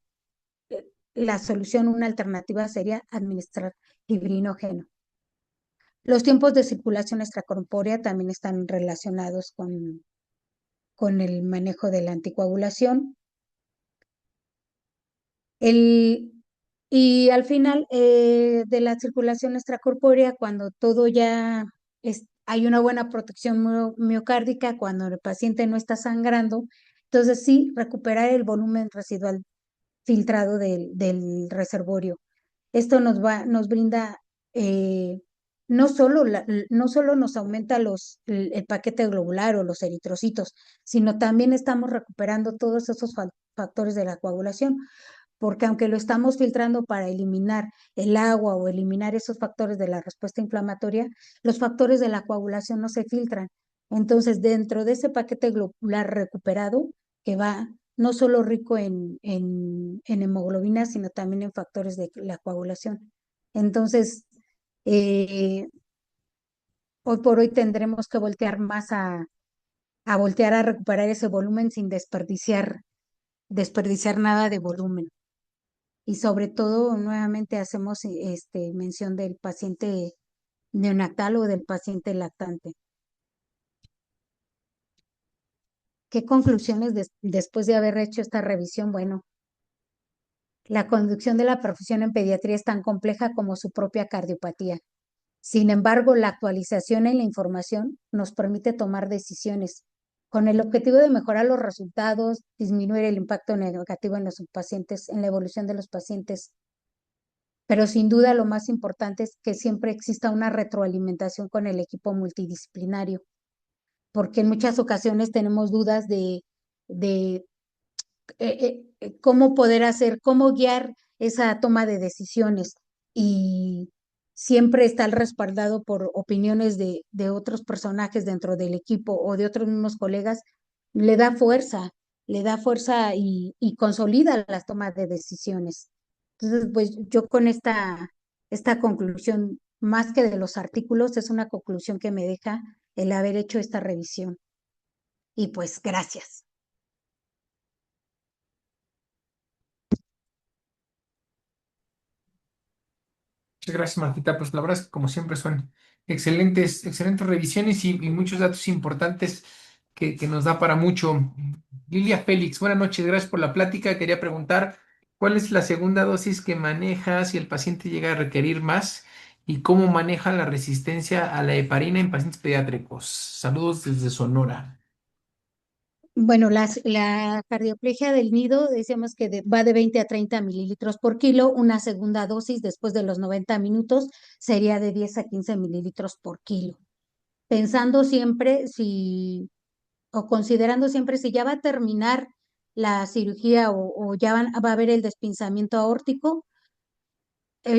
la solución, una alternativa sería administrar fibrinógeno. Los tiempos de circulación extracorpórea también están relacionados con el manejo de la anticoagulación. El, y al final de la circulación extracorpórea, cuando todo ya hay una buena protección miocárdica, cuando el paciente no está sangrando, entonces sí, recuperar el volumen residual filtrado del reservorio. Esto nos brinda, eh, no solo nos aumenta el paquete globular o los eritrocitos, sino también estamos recuperando todos esos factores de la coagulación, porque aunque lo estamos filtrando para eliminar el agua o eliminar esos factores de la respuesta inflamatoria, los factores de la coagulación no se filtran. Entonces, dentro de ese paquete globular recuperado, que va no solo rico en hemoglobina, sino también en factores de la coagulación. Entonces, eh, hoy por hoy tendremos que voltear más a voltear a recuperar ese volumen sin desperdiciar nada de volumen. Y sobre todo, nuevamente hacemos mención del paciente neonatal o del paciente lactante. ¿Qué conclusiones después de haber hecho esta revisión? Bueno, la conducción de la profesión en pediatría es tan compleja como su propia cardiopatía. Sin embargo, la actualización en la información nos permite tomar decisiones con el objetivo de mejorar los resultados, disminuir el impacto negativo en los pacientes, en la evolución de los pacientes. Pero sin duda lo más importante es que siempre exista una retroalimentación con el equipo multidisciplinario, porque en muchas ocasiones tenemos dudas de cómo poder hacer, cómo guiar esa toma de decisiones y siempre estar respaldado por opiniones de otros personajes dentro del equipo o de otros mismos colegas, le da fuerza, le da fuerza y consolida las tomas de decisiones. Entonces, pues yo con esta conclusión, más que de los artículos, es una conclusión que me deja el haber hecho esta revisión. Y pues gracias. Muchas gracias, Martita. Pues la verdad es que como siempre son excelentes, excelentes revisiones y muchos datos importantes que nos da para mucho. Lilia Félix, buenas noches, gracias por la plática. Quería preguntar, ¿cuál es la segunda dosis que maneja si el paciente llega a requerir más y cómo maneja la resistencia a la heparina en pacientes pediátricos? Saludos desde Sonora. Bueno, la cardioplegia del nido, decíamos que va de 20 a 30 mililitros por kilo. Una segunda dosis después de los 90 minutos sería de 10 a 15 mililitros por kilo. Pensando siempre si, o considerando siempre si ya va a terminar la cirugía o ya va a haber el despinzamiento aórtico,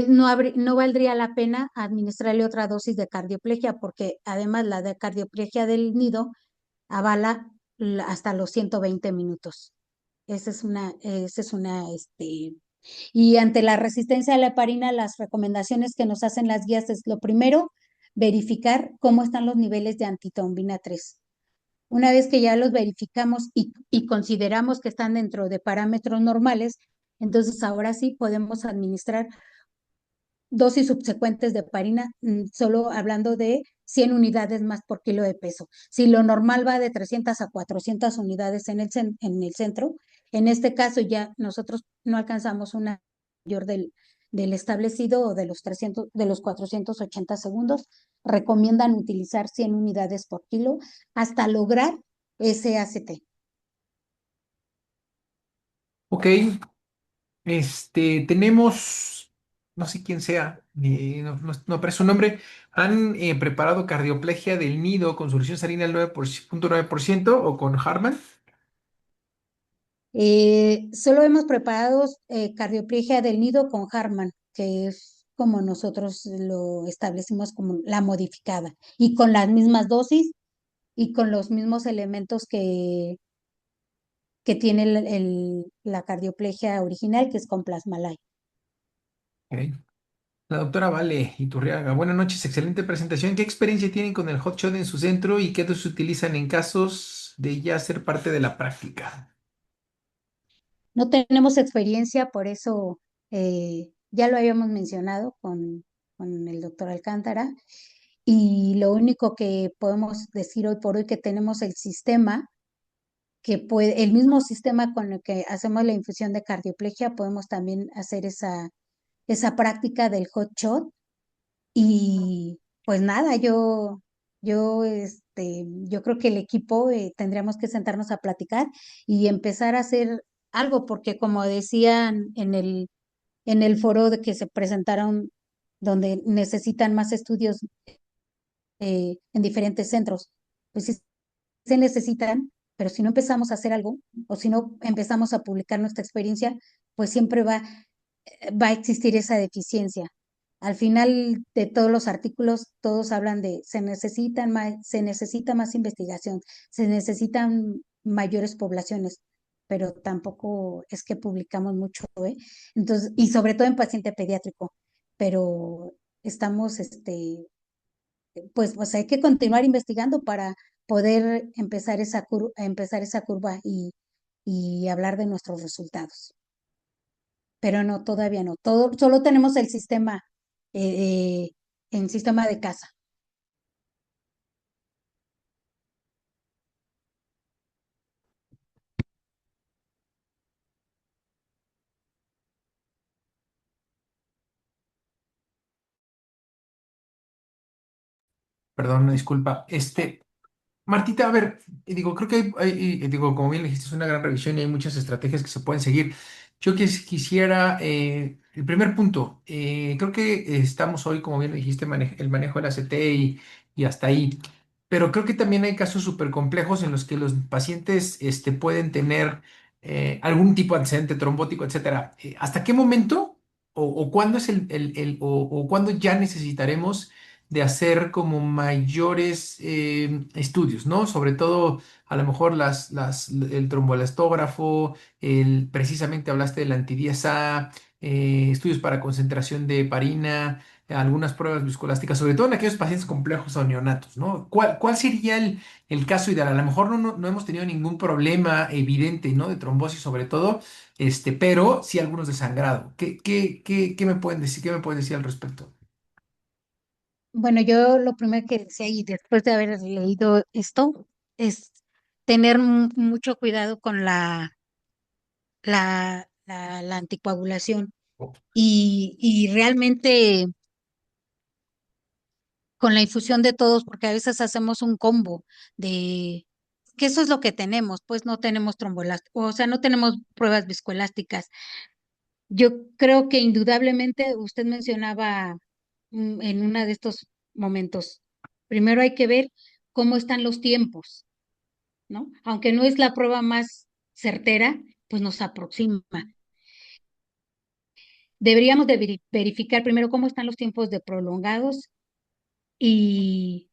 no valdría la pena administrarle otra dosis de cardioplegia, porque además la de cardioplegia del nido avala hasta los 120 minutos. Y ante la resistencia a la heparina, las recomendaciones que nos hacen las guías es lo primero, verificar cómo están los niveles de antitrombina 3. Una vez que ya los verificamos y consideramos que están dentro de parámetros normales, entonces ahora sí podemos administrar dosis subsecuentes de heparina, solo hablando de 100 unidades más por kilo de peso. Si lo normal va de 300 a 400 unidades en el centro, en este caso ya nosotros no alcanzamos una mayor del establecido o de los 480 segundos, recomiendan utilizar 100 unidades por kilo hasta lograr ese ACT. Ok, tenemos, no sé quién sea, no aparece su nombre, han preparado cardioplegia del nido con solución salina al 9,9% o con Harman. Solo hemos preparado cardioplegia del nido con Harman, que es como nosotros lo establecimos como la modificada, y con las mismas dosis y con los mismos elementos que tiene la cardioplegia original, que es con Plasmalay. Ok. La doctora Vale Iturriaga, buenas noches, excelente presentación. ¿Qué experiencia tienen con el hot shot en su centro y qué se utilizan en casos de ya ser parte de la práctica? No tenemos experiencia, por eso ya lo habíamos mencionado con el doctor Alcántara, y lo único que podemos decir hoy por hoy que tenemos el sistema, que puede, el mismo sistema con el que hacemos la infusión de cardioplegia, podemos también hacer esa práctica del hot shot. Y pues nada, yo creo que el equipo tendríamos que sentarnos a platicar y empezar a hacer algo, porque como decían en el foro de que se presentaron, donde necesitan más estudios en diferentes centros, pues sí se necesitan, pero si no empezamos a hacer algo o si no empezamos a publicar nuestra experiencia, pues siempre va a existir esa deficiencia. Al final de todos los artículos, todos hablan de se necesita más investigación, se necesitan mayores poblaciones, pero tampoco es que publicamos mucho, ¿eh? Entonces, y sobre todo en paciente pediátrico, pero estamos, pues hay que continuar investigando para poder empezar esa curva y hablar de nuestros resultados. Pero no, todavía no. Solo tenemos eh, eh, el sistema de casa. Perdón, una disculpa. Martita, a ver, digo, creo que digo, como bien le dijiste, es una gran revisión y hay muchas estrategias que se pueden seguir. Yo quisiera, el primer punto, creo que estamos hoy, como bien lo dijiste, el manejo del ACT y hasta ahí, pero creo que también hay casos súper complejos en los que los pacientes pueden tener algún tipo de antecedente trombótico, etcétera. ¿Hasta qué momento o cuándo es o cuándo ya necesitaremos de hacer como mayores estudios, ¿no? Sobre todo, a lo mejor el tromboelastógrafo, precisamente hablaste del anti-10A, estudios para concentración de heparina, algunas pruebas viscoelásticas, sobre todo en aquellos pacientes complejos o neonatos, ¿no? ¿Cuál sería el caso ideal? A lo mejor no hemos tenido ningún problema evidente, ¿no? De trombosis sobre todo, pero sí algunos de sangrado. ¿Qué me pueden decir? ¿Qué me pueden decir al respecto? Bueno, yo lo primero que decía y después de haber leído esto es tener mucho cuidado con la anticoagulación y realmente con la infusión de todos, porque a veces hacemos un combo de que eso es lo que tenemos, pues no tenemos tromboelásticos, o sea, no tenemos pruebas viscoelásticas. Yo creo que indudablemente usted mencionaba en uno de estos momentos, primero hay que ver cómo están los tiempos, ¿no? Aunque no es la prueba más certera, pues nos aproxima. Deberíamos de verificar primero cómo están los tiempos de prolongados y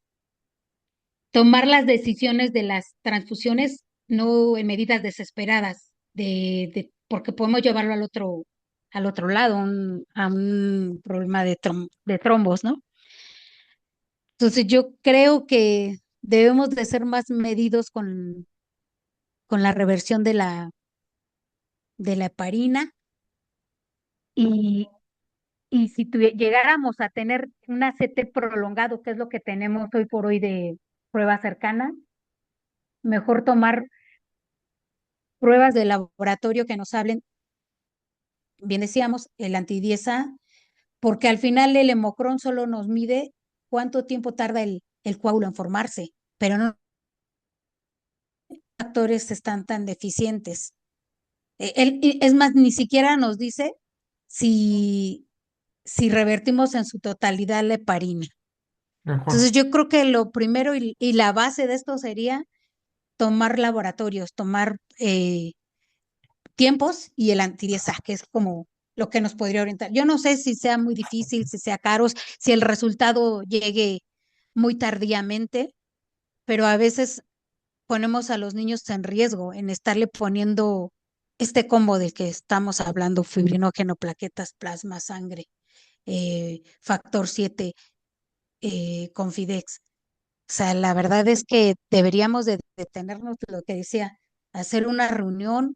tomar las decisiones de las transfusiones no en medidas desesperadas, porque podemos llevarlo al otro lado, a un problema de trombos, ¿no? Entonces yo creo que debemos de ser más medidos con la reversión de la heparina y, y si llegáramos a tener un ACT prolongado, que es lo que tenemos hoy por hoy de prueba cercana, mejor tomar pruebas de laboratorio que nos hablen, bien decíamos, el anti-10A, porque al final el hemocrón solo nos mide cuánto tiempo tarda el coágulo en formarse, pero no factores están tan deficientes. Es más, ni siquiera nos dice si, si revertimos en su totalidad la heparina. De acuerdo. Entonces yo creo que lo primero y la base de esto sería tomar laboratorios, tomar tiempos y el antidiesa, que es como lo que nos podría orientar. Yo no sé si sea muy difícil, si sea caro, si el resultado llegue muy tardíamente, pero a veces ponemos a los niños en riesgo en estarle poniendo este combo del que estamos hablando, fibrinógeno, plaquetas, plasma, sangre, factor 7, Confidex. sea, la verdad es que deberíamos de detenernos, lo que decía, hacer una reunión,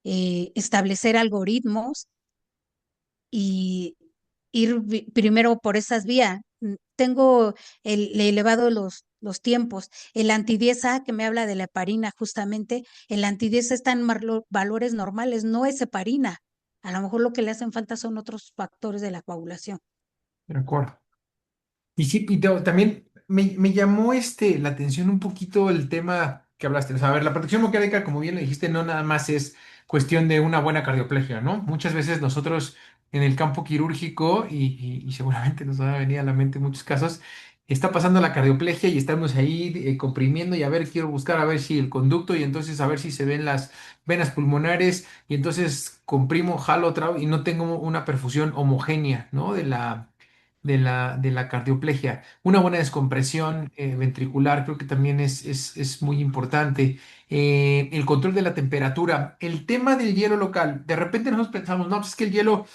establecer algoritmos y ir primero por esas vías. Tengo elevado los tiempos. El anti-10A que me habla de la heparina, justamente, el anti-10A está en valores normales, no es heparina. A lo mejor lo que le hacen falta son otros factores de la coagulación. De acuerdo. Y sí, también me llamó la atención un poquito el tema que hablaste. O sea, a ver, la protección miocardica, como bien lo dijiste, no nada más es cuestión de una buena cardioplegia, ¿no? Muchas veces nosotros en el campo quirúrgico, y seguramente nos va a venir a la mente muchos casos, está pasando la cardioplegia y estamos ahí comprimiendo y a ver, quiero buscar a ver si el conducto y entonces a ver si se ven las venas pulmonares y entonces comprimo, jalo otra vez y no tengo una perfusión homogénea, ¿no? De la cardioplegia. Una buena descompresión ventricular creo que también es muy importante. El control de la temperatura. El tema del hielo local. De repente nosotros pensamos, no, pues es que el hielo,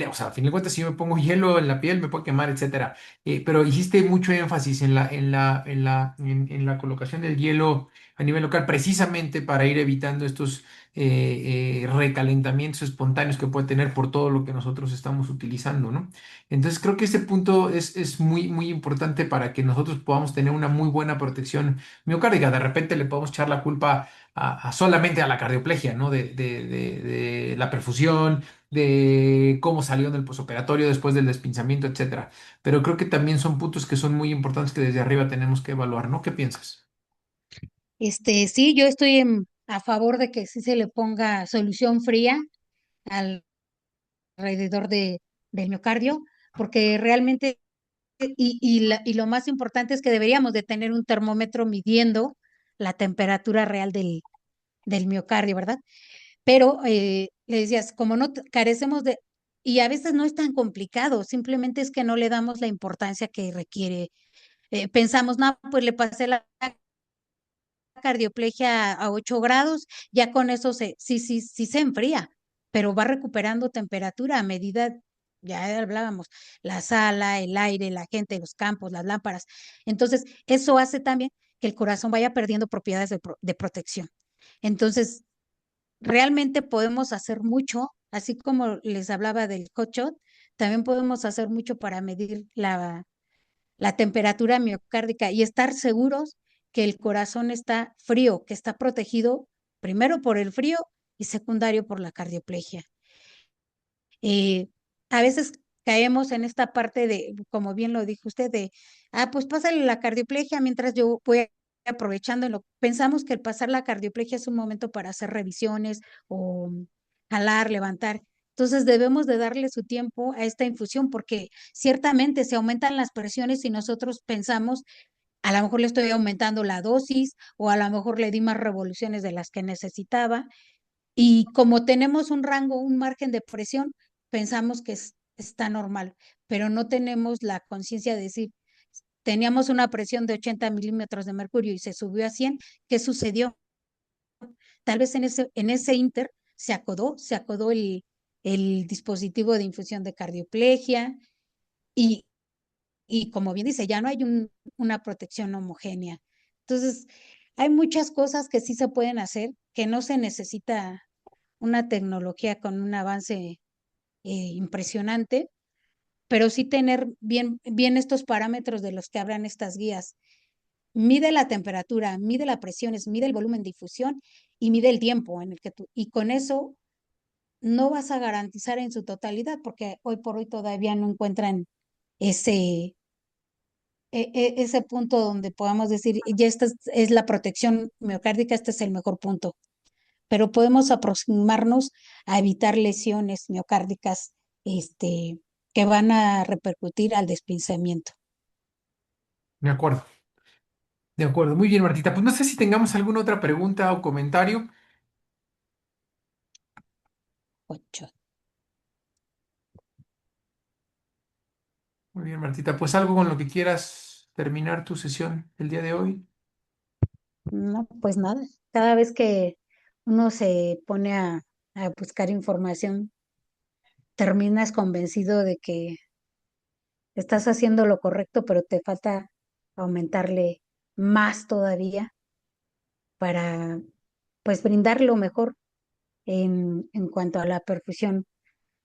o sea, a fin de cuentas, si yo me pongo hielo en la piel, me puede quemar, etcétera. Pero hiciste mucho énfasis en la colocación del hielo a nivel local, precisamente para ir evitando estos recalentamientos espontáneos que puede tener por todo lo que nosotros estamos utilizando, ¿no? Entonces creo que este punto es muy, muy importante para que nosotros podamos tener una muy buena protección miocárdica. De repente le podemos echar la culpa solamente a la cardioplegia, ¿no? De la perfusión, de cómo salió en el posoperatorio después del despinzamiento, etcétera. Pero creo que también son puntos que son muy importantes que desde arriba tenemos que evaluar, ¿no? ¿Qué piensas? Sí, yo estoy a favor de que sí se le ponga solución fría alrededor del miocardio, porque realmente, y lo más importante es que deberíamos de tener un termómetro midiendo la temperatura real del miocardio, ¿verdad? Pero le decías, como no carecemos de, y a veces no es tan complicado, simplemente es que no le damos la importancia que requiere. Pensamos, no, pues le pasé la cardioplegia a 8 grados, ya con eso sí, sí, sí se enfría, pero va recuperando temperatura a medida, ya hablábamos, la sala, el aire, la gente, los campos, las lámparas. Entonces, eso hace también que el corazón vaya perdiendo propiedades de protección. Entonces, realmente podemos hacer mucho, así como les hablaba del hot shot, también podemos hacer mucho para medir la temperatura miocárdica y estar seguros que el corazón está frío, que está protegido primero por el frío y secundario por la cardioplegia. Eh, a veces caemos en esta parte de, como bien lo dijo usted, pues pásale la cardioplegia mientras yo voy aprovechando. Pensamos que el pasar la cardioplegia es un momento para hacer revisiones o jalar, levantar. Entonces debemos de darle su tiempo a esta infusión porque ciertamente se aumentan las presiones y nosotros pensamos, a lo mejor le estoy aumentando la dosis o a lo mejor le di más revoluciones de las que necesitaba y como tenemos un rango, un margen de presión, pensamos que está normal, pero no tenemos la conciencia de decir, teníamos una presión de 80 milímetros de mercurio y se subió a 100. ¿Qué sucedió? Tal vez en ese inter se acodó el dispositivo de infusión de cardioplegia y, y como bien dice, ya no hay una protección homogénea. Entonces, hay muchas cosas que sí se pueden hacer, que no se necesita una tecnología con un avance impresionante, pero sí tener bien, bien estos parámetros de los que hablan estas guías. Mide la temperatura, mide las presiones, mide el volumen de difusión y mide el tiempo en el que y con eso no vas a garantizar en su totalidad, porque hoy por hoy todavía no encuentran ese, ese punto donde podamos decir, ya esta es la protección miocárdica, este es el mejor punto, pero podemos aproximarnos a evitar lesiones miocárdicas este, que van a repercutir al despinzamiento. De acuerdo, de acuerdo. Muy bien, Martita. Pues no sé si tengamos alguna otra pregunta o comentario. 8. Muy bien, Martita. Pues algo con lo que quieras terminar tu sesión el día de hoy. No, pues nada, cada vez que uno se pone a buscar información, terminas convencido de que estás haciendo lo correcto, pero te falta aumentarle más todavía para pues brindar lo mejor en cuanto a la perfusión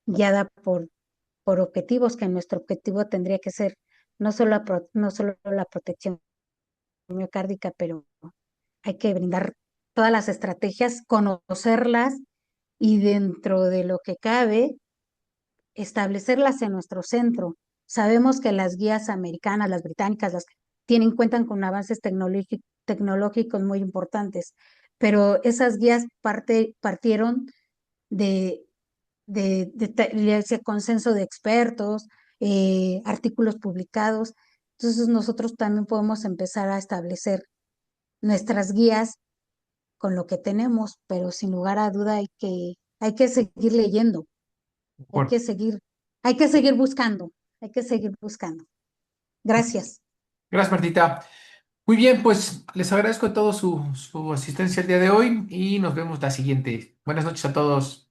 guiada por objetivos, que nuestro objetivo tendría que ser no solo la protección miocárdica, pero hay que brindar todas las estrategias, conocerlas y dentro de lo que cabe, establecerlas en nuestro centro. Sabemos que las guías americanas, las británicas, cuentan con avances tecnológicos muy importantes, pero esas guías partieron de, de ese consenso de expertos, artículos publicados. Entonces nosotros también podemos empezar a establecer nuestras guías con lo que tenemos, pero sin lugar a duda hay que seguir leyendo, De hay acuerdo. que seguir, hay que seguir buscando, hay que seguir buscando. Gracias. Gracias, Martita. Muy bien, pues les agradezco a todos su asistencia el día de hoy y nos vemos la siguiente. Buenas noches a todos.